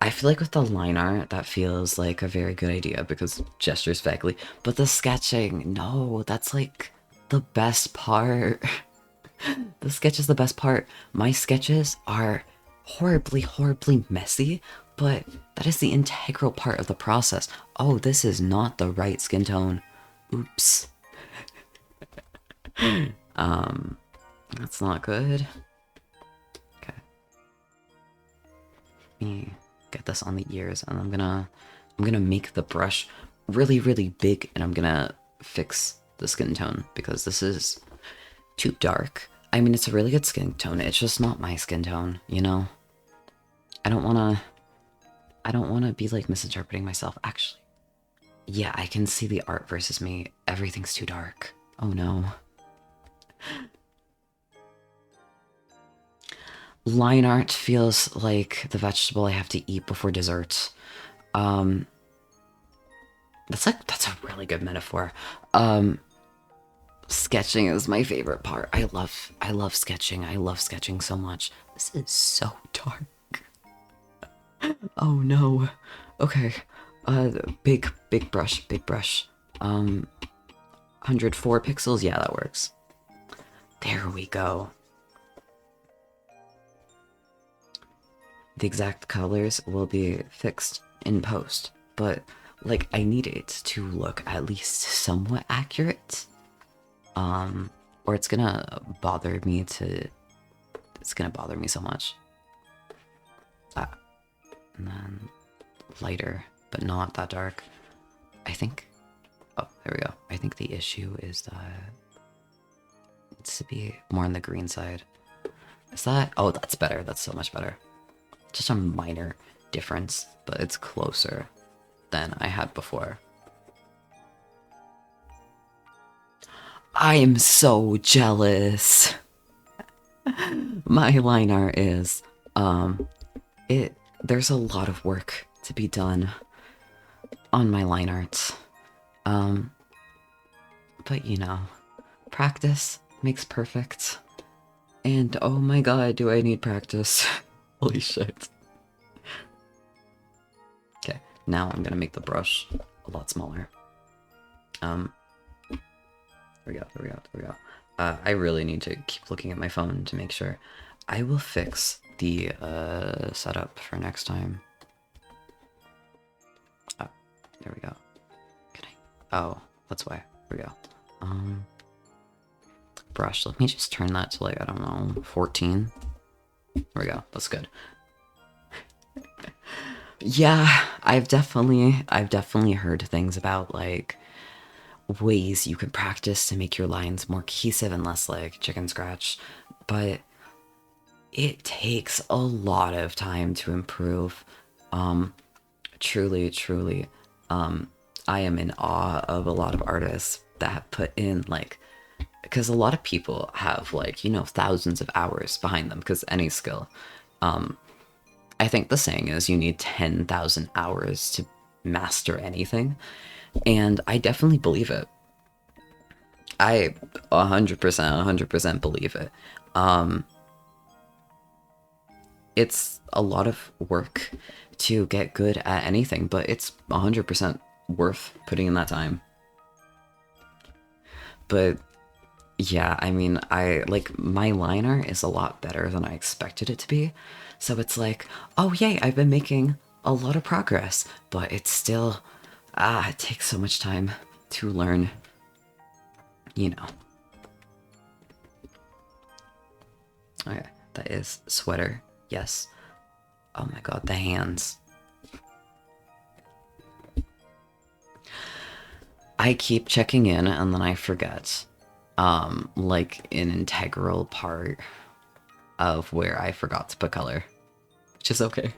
[SPEAKER 1] I feel like with the line art, that feels like a very good idea because gestures vaguely. But the sketching, no, that's like the best part. The sketch is the best part. My sketches are horribly, horribly messy, but that is the integral part of the process. Oh, this is not the right skin tone. Oops. That's not good. Okay. Let me get this on the ears, and I'm gonna make the brush really, really big, and I'm gonna fix the skin tone because this is too dark. I mean, it's a really good skin tone. It's just not my skin tone, you know? I don't wanna be like misinterpreting myself. Actually, yeah, I can see the art versus me. Everything's too dark. Oh no. Line art feels like the vegetable I have to eat before dessert. That's a really good metaphor. Sketching is my favorite part. I love sketching. I love sketching so much. This is so dark. Oh no. Okay. Big brush, big brush. 104 pixels. Yeah, that works. There we go. The exact colors will be fixed in post, but like I need it to look at least somewhat accurate. Or it's gonna bother me so much. And then lighter, but not that dark. I think, oh, there we go. I think the issue is that it needs to be more on the green side. Is that, oh, that's better. That's so much better. Just a minor difference, but it's closer than I had before. I am so jealous. My line art is, there's a lot of work to be done on my line art. But you know, practice makes perfect. And oh my god, do I need practice. Holy shit. Okay, now I'm gonna make the brush a lot smaller. There we go, there we go, there we go. I really need to keep looking at my phone to make sure. I will fix the setup for next time. Oh, there we go. Can I? Oh, that's why. There we go. Brush. Let me just turn that to like, I don't know, 14. There we go. That's good. Yeah, I've definitely heard things about like ways you can practice to make your lines more cohesive and less like chicken scratch, but it takes a lot of time to improve. Truly, truly, I am in awe of a lot of artists that put in like, because a lot of people have like, you know, thousands of hours behind them because any skill. I think the saying is you need 10,000 hours to master anything, and I definitely believe it. I 100% believe it. It's a lot of work to get good at anything, but it's 100% worth putting in that time. But yeah, I mean, like my liner is a lot better than I expected it to be. So it's like, oh yay, I've been making a lot of progress, but it's still, it takes so much time to learn, you know. Okay, that is sweater, yes. Oh my god, the hands. I keep checking in and then I forget. Like an integral part of where I forgot to put color, which is okay.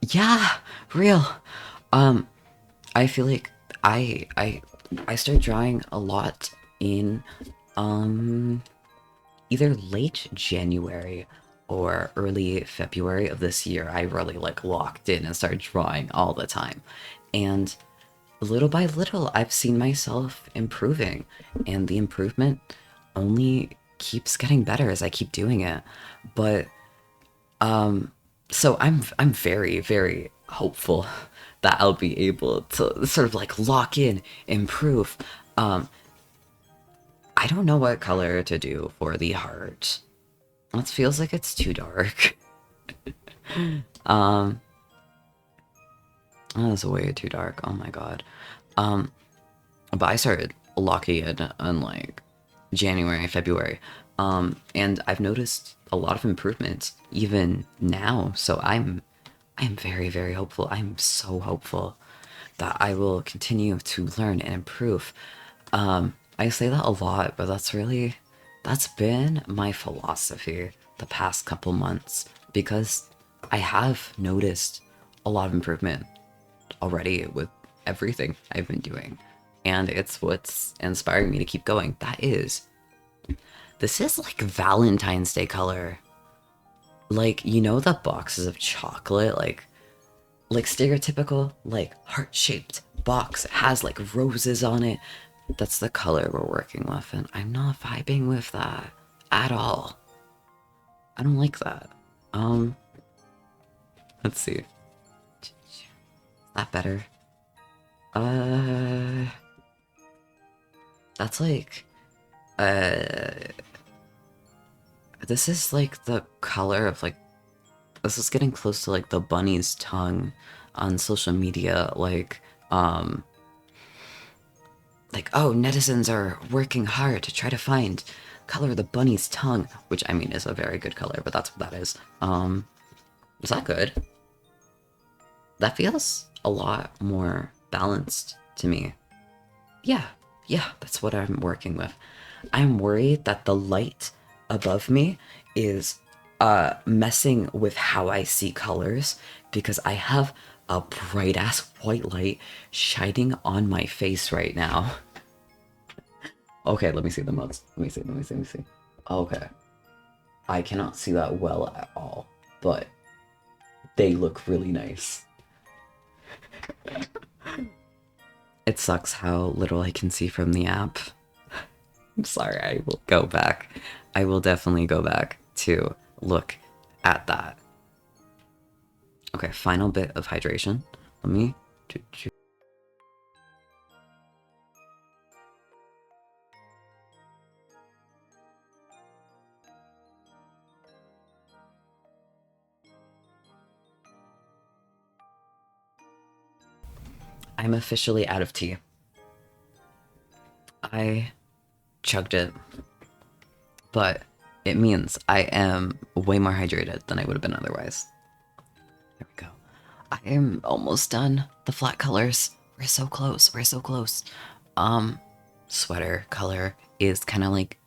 [SPEAKER 1] Yeah, real. Um, I feel like I start drawing a lot in um either late January or early February of this year. I really like locked in and started drawing all the time. And little by little, I've seen myself improving, and the improvement only keeps getting better as I keep doing it. But so I'm very very hopeful that I'll be able to sort of like lock in, improve. Um, I don't know what color to do for the heart. It feels like it's too dark. um, oh, that's way too dark. Oh my god. Um, but I started locking in on like January, February. And I've noticed a lot of improvements even now. So I'm very, very hopeful. I'm so hopeful that I will continue to learn and improve. I say that a lot, but that's been my philosophy the past couple months because I have noticed a lot of improvement already with everything I've been doing. And it's what's inspiring me to keep going. This is like Valentine's Day color. Like, you know the boxes of chocolate, like stereotypical, like heart-shaped box. It has like roses on it. That's the color we're working with, and I'm not vibing with that at all. I don't like that. Um, let's see. Is that better? Uh, that's like, uh, this is like the color of like, this is getting close to like the bunny's tongue on social media. Like, oh, netizens are working hard to try to find color of the bunny's tongue, which I mean is a very good color, but that's what that is. Is that good? That feels a lot more balanced to me. Yeah, yeah, that's what I'm working with. I'm worried that the light above me is messing with how I see colors because I have a bright ass white light shining on my face right now. Okay, let me see the modes. Let me see. Okay. I cannot see that well at all, but they look really nice. It sucks how little I can see from the app. I'm sorry, I will go back. I will definitely go back to look at that. Okay, final bit of hydration. Let me. I'm officially out of tea. I chugged it, but it means I am way more hydrated than I would have been otherwise. There we go. I am almost done. The flat colors. We're so close. We're so close. Um, Sweater color is kind of like,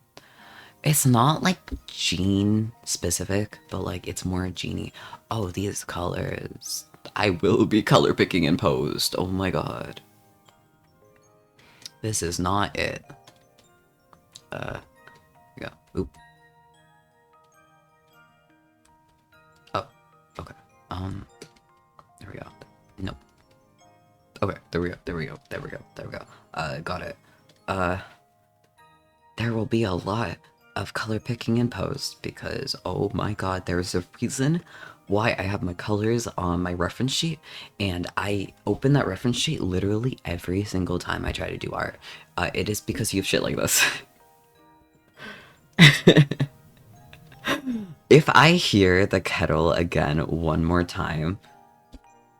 [SPEAKER 1] it's not like jean specific, but like it's more jeany. Oh, these colors. I will be color picking in post. Oh my god. This is not it. Yeah. Oop. Oh, okay. There we go. Nope. Okay, there we go. There we go. There we go. There we go. Got it. Uh, there will be a lot of color picking in post because, oh my god, there's a reason why I have my colors on my reference sheet, and I open that reference sheet literally every single time I try to do art. It is because you have shit like this. If I hear the kettle again one more time,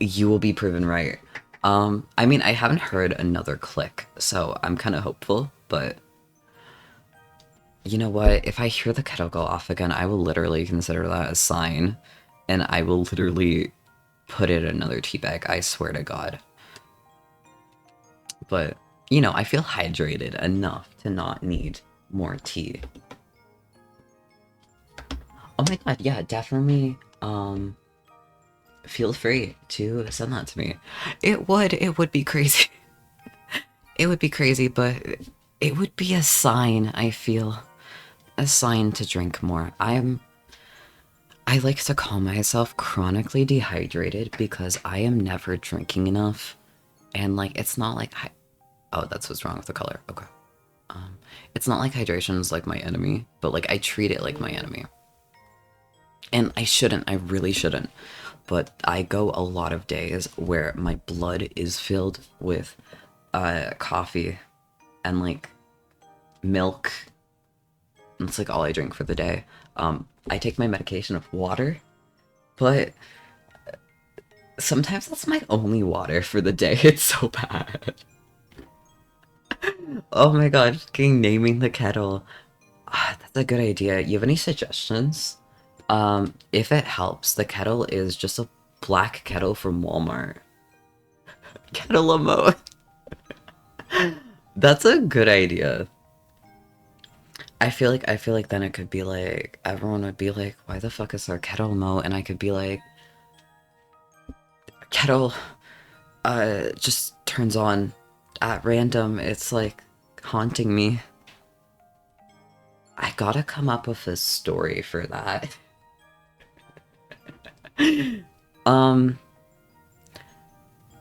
[SPEAKER 1] you will be proven right. I mean, I haven't heard another click, so I'm kind of hopeful, but you know what? If I hear the kettle go off again, I will literally consider that a sign, and I will literally put it in another tea bag, I swear to God. But, you know, I feel hydrated enough to not need more tea. Oh my god, yeah, definitely, feel free to send that to me. It would be crazy. It would be crazy, but it would be a sign, I feel. A sign to drink more. I like to call myself chronically dehydrated because I am never drinking enough. And like it's not like oh, that's what's wrong with the color. Okay. It's not like hydration is like my enemy, but like I treat it like my enemy. And I shouldn't, I really shouldn't. But I go a lot of days where my blood is filled with coffee and like milk. And it's like all I drink for the day. I take my medication of water, but sometimes that's my only water for the day. It's so bad. Oh my god, fucking naming the kettle. Ah, that's a good idea. You have any suggestions? If it helps, the kettle is just a black kettle from Walmart. Kettle emote. That's a good idea. I feel like then it could be like everyone would be like, why the fuck is there a kettle emote? And I could be like, kettle just turns on at random. It's like haunting me. I gotta come up with a story for that. um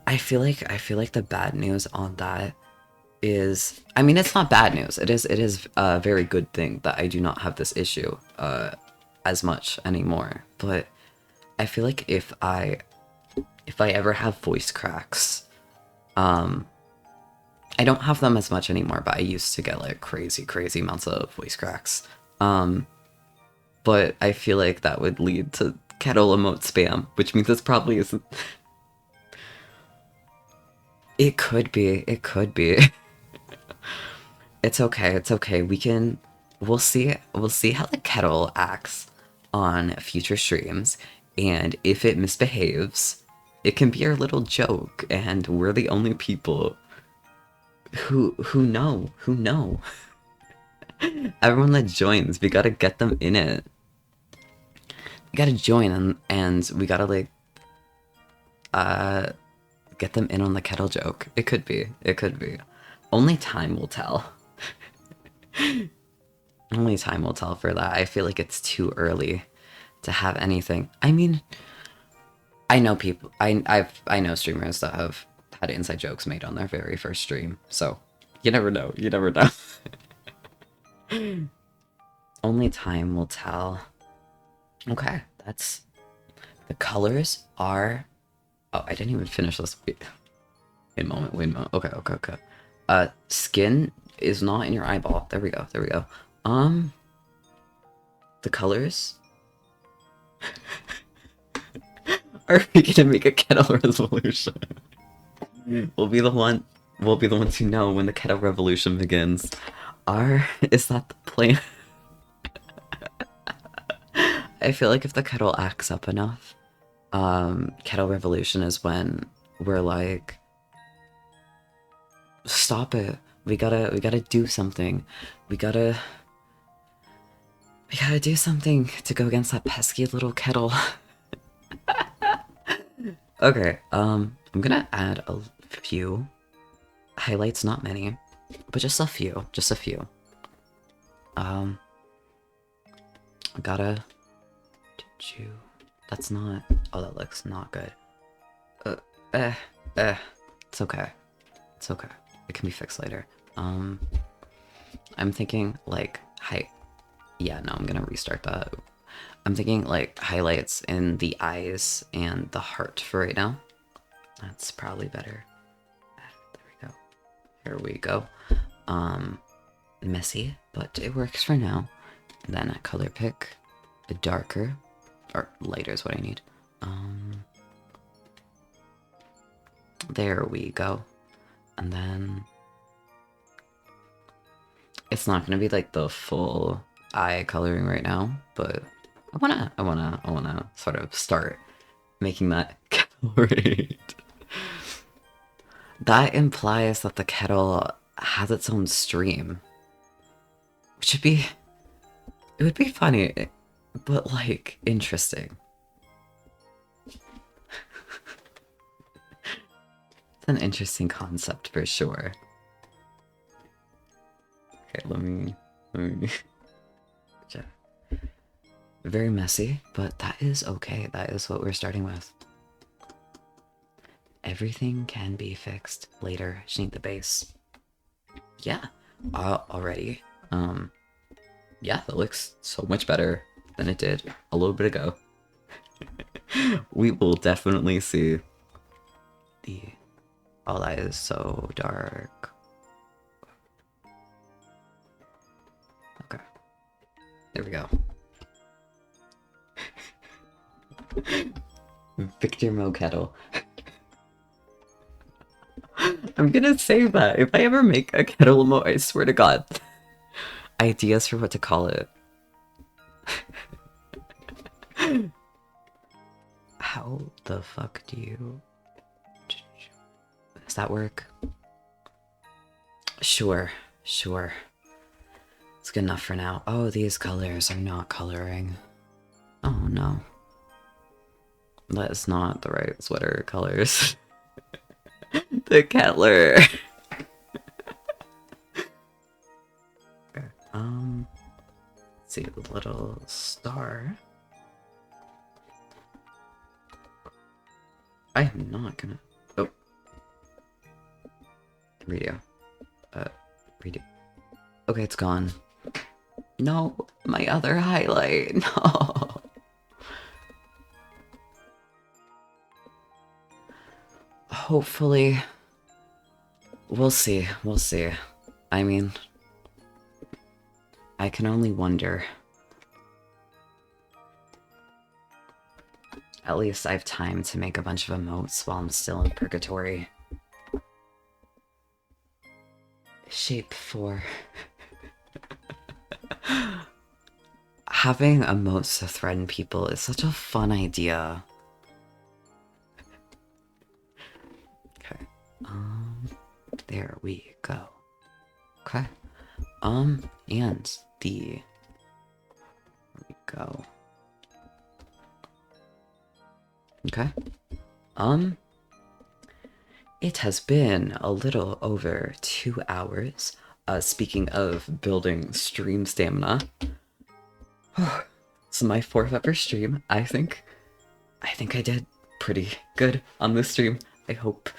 [SPEAKER 1] I feel like the bad news on that is, I mean, it's not bad news. It is a very good thing that I do not have this issue as much anymore. But I feel like if I ever have voice cracks, um I don't have them as much anymore, but I used to get like crazy amounts of voice cracks. Um but I feel like that would lead to kettle emote spam, which means this probably isn't. It could be. It could be. It's okay. It's okay. We'll see. We'll see how the kettle acts on future streams, and if it misbehaves, it can be our little joke, and we're the only people who know. Who know. Everyone that joins, we gotta get them in it. We gotta join and we gotta like uh get them in on the kettle joke. It could be. It could be. Only time will tell. Only time will tell for that. I feel like it's too early to have anything. I mean, I know people. I know streamers that have had inside jokes made on their very first stream. So you never know. You never know. Only time will tell. Okay, that's the colors are. Oh, I didn't even finish this. Wait a moment. Wait a moment. Okay. Okay. Okay. Skin is not in your eyeball. There we go. There we go. The colors. Are we gonna make a kettle resolution? We'll be the one. We'll be the ones who know when the kettle revolution begins. Is that the plan? I feel like if the kettle acts up enough, kettle revolution is when we're like, stop it. We gotta do something. We gotta do something to go against that pesky little kettle. Okay, I'm gonna add a few highlights, not many, but just a few, just a few. I gotta, that's not, oh, that looks not good. Uh, eh, it's okay. It's okay. It can be fixed later. I'm thinking like yeah, no, I'm gonna restart that. I'm thinking like highlights in the eyes and the heart for right now. That's probably better. There we go. Here we go. Messy, but it works for now. And then a color pick. darker, or lighter is what I need. There we go. And then it's not gonna be like the full eye coloring right now, but I wanna sort of start making that colorate. That implies that the kettle has its own stream. Which would be, it would be funny, but like interesting. It's an interesting concept for sure. Okay, let me check. Very messy, but that is okay. That is what we're starting with. Everything can be fixed later. Just need the base. Yeah, already. Yeah, that looks so much better than it did a little bit ago. We will definitely see. Oh, that is so dark. Okay. There we go. Victor Mo Kettle. I'm gonna save that. If I ever make a kettle emote, I swear to God. Ideas for what to call it. How the fuck do you... Does that work? Sure, sure. It's good enough for now. Oh, these colors are not coloring. Oh no. That is not the right sweater colors. The Kettler. Okay. Let's see the little star. I am not gonna. Oh. Redo. Redo. Okay, it's gone. No, my other highlight. No. Hopefully. We'll see. We'll see. I mean, I can only wonder. At least I have time to make a bunch of emotes while I'm still in purgatory. Shape 4. Having emotes to threaten people is such a fun idea. Okay. There we go. Okay. And there we go. Okay. It has been a little over 2 hours. Speaking of building stream stamina. This is my 4th ever stream. I think I did pretty good on this stream. I hope.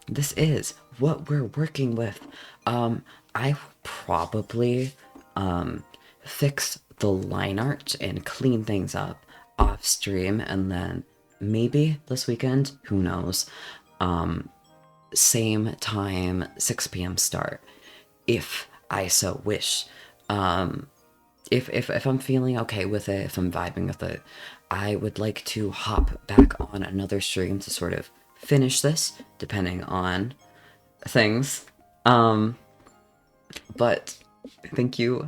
[SPEAKER 1] This is what we're working with. I will probably fix the line art and clean things up off stream, and then maybe this weekend, who knows, same time, 6 p.m. start, if I so wish. If I'm feeling okay with it, if I'm vibing with it, I would like to hop back on another stream to sort of finish this, depending on things. But thank you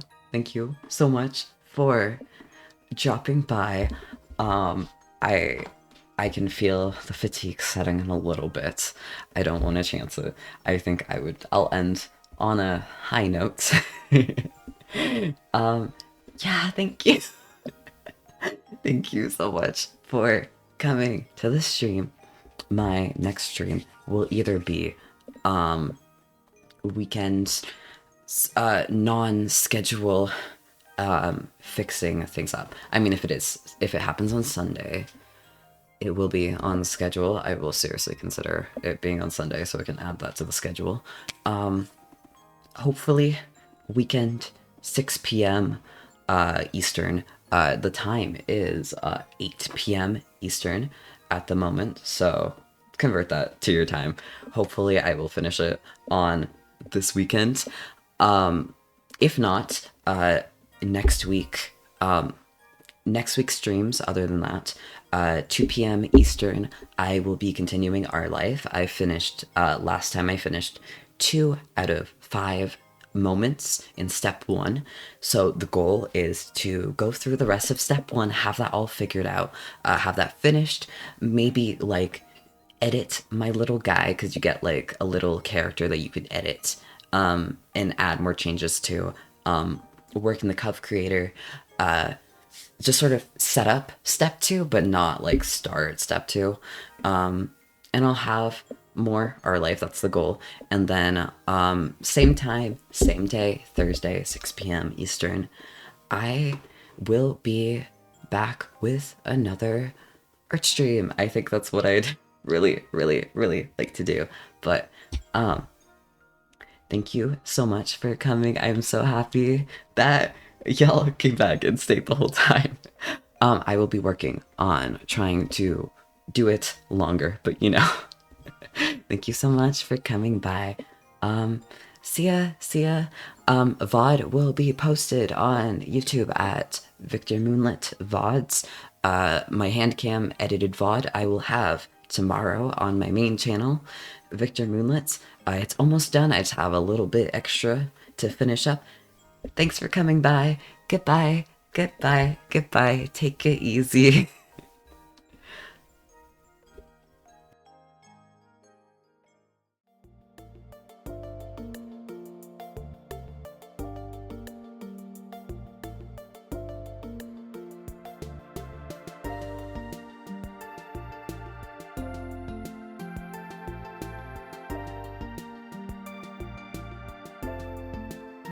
[SPEAKER 1] so much for dropping by. I can feel the fatigue setting in a little bit. I don't want to chance it. I think I'll end on a high note. Yeah, thank you. Thank you so much for coming to the stream. My next stream will either be weekend non-schedule fixing things up. I mean, if it happens on Sunday, it will be on schedule. I will seriously consider it being on Sunday so I can add that to the schedule. Hopefully weekend, 6 p.m. Eastern. The time is 8 p.m. Eastern at the moment, so convert that to your time. Hopefully I will finish it on this weekend. If not, next week, next week's streams, other than that, 2 p.m. Eastern, I will be continuing Our Life. I finished, last time I finished 2 out of 5 moments in step 1. So the goal is to go through the rest of step 1, have that all figured out, have that finished, maybe like edit my little guy, because you get like a little character that you can edit, and add more changes to, work in the Cov creator, just sort of set up step 2, but not like start step 2. And I'll have more Our Life, that's the goal. And then, same time, same day, Thursday, 6 p.m. Eastern, I will be back with another art stream. I think that's what I'd really, really, really like to do. But thank you so much for coming. I'm so happy that y'all came back and stayed the whole time. I will be working on trying to do it longer, but you know. Thank you so much for coming by. See ya, see ya. VOD will be posted on YouTube at Victor Moonlit VODs. My handcam edited VOD I will have tomorrow on my main channel, Victor Moonlit. It's almost done. I just have a little bit extra to finish up. Thanks for coming by. Goodbye, goodbye, goodbye. Take it easy.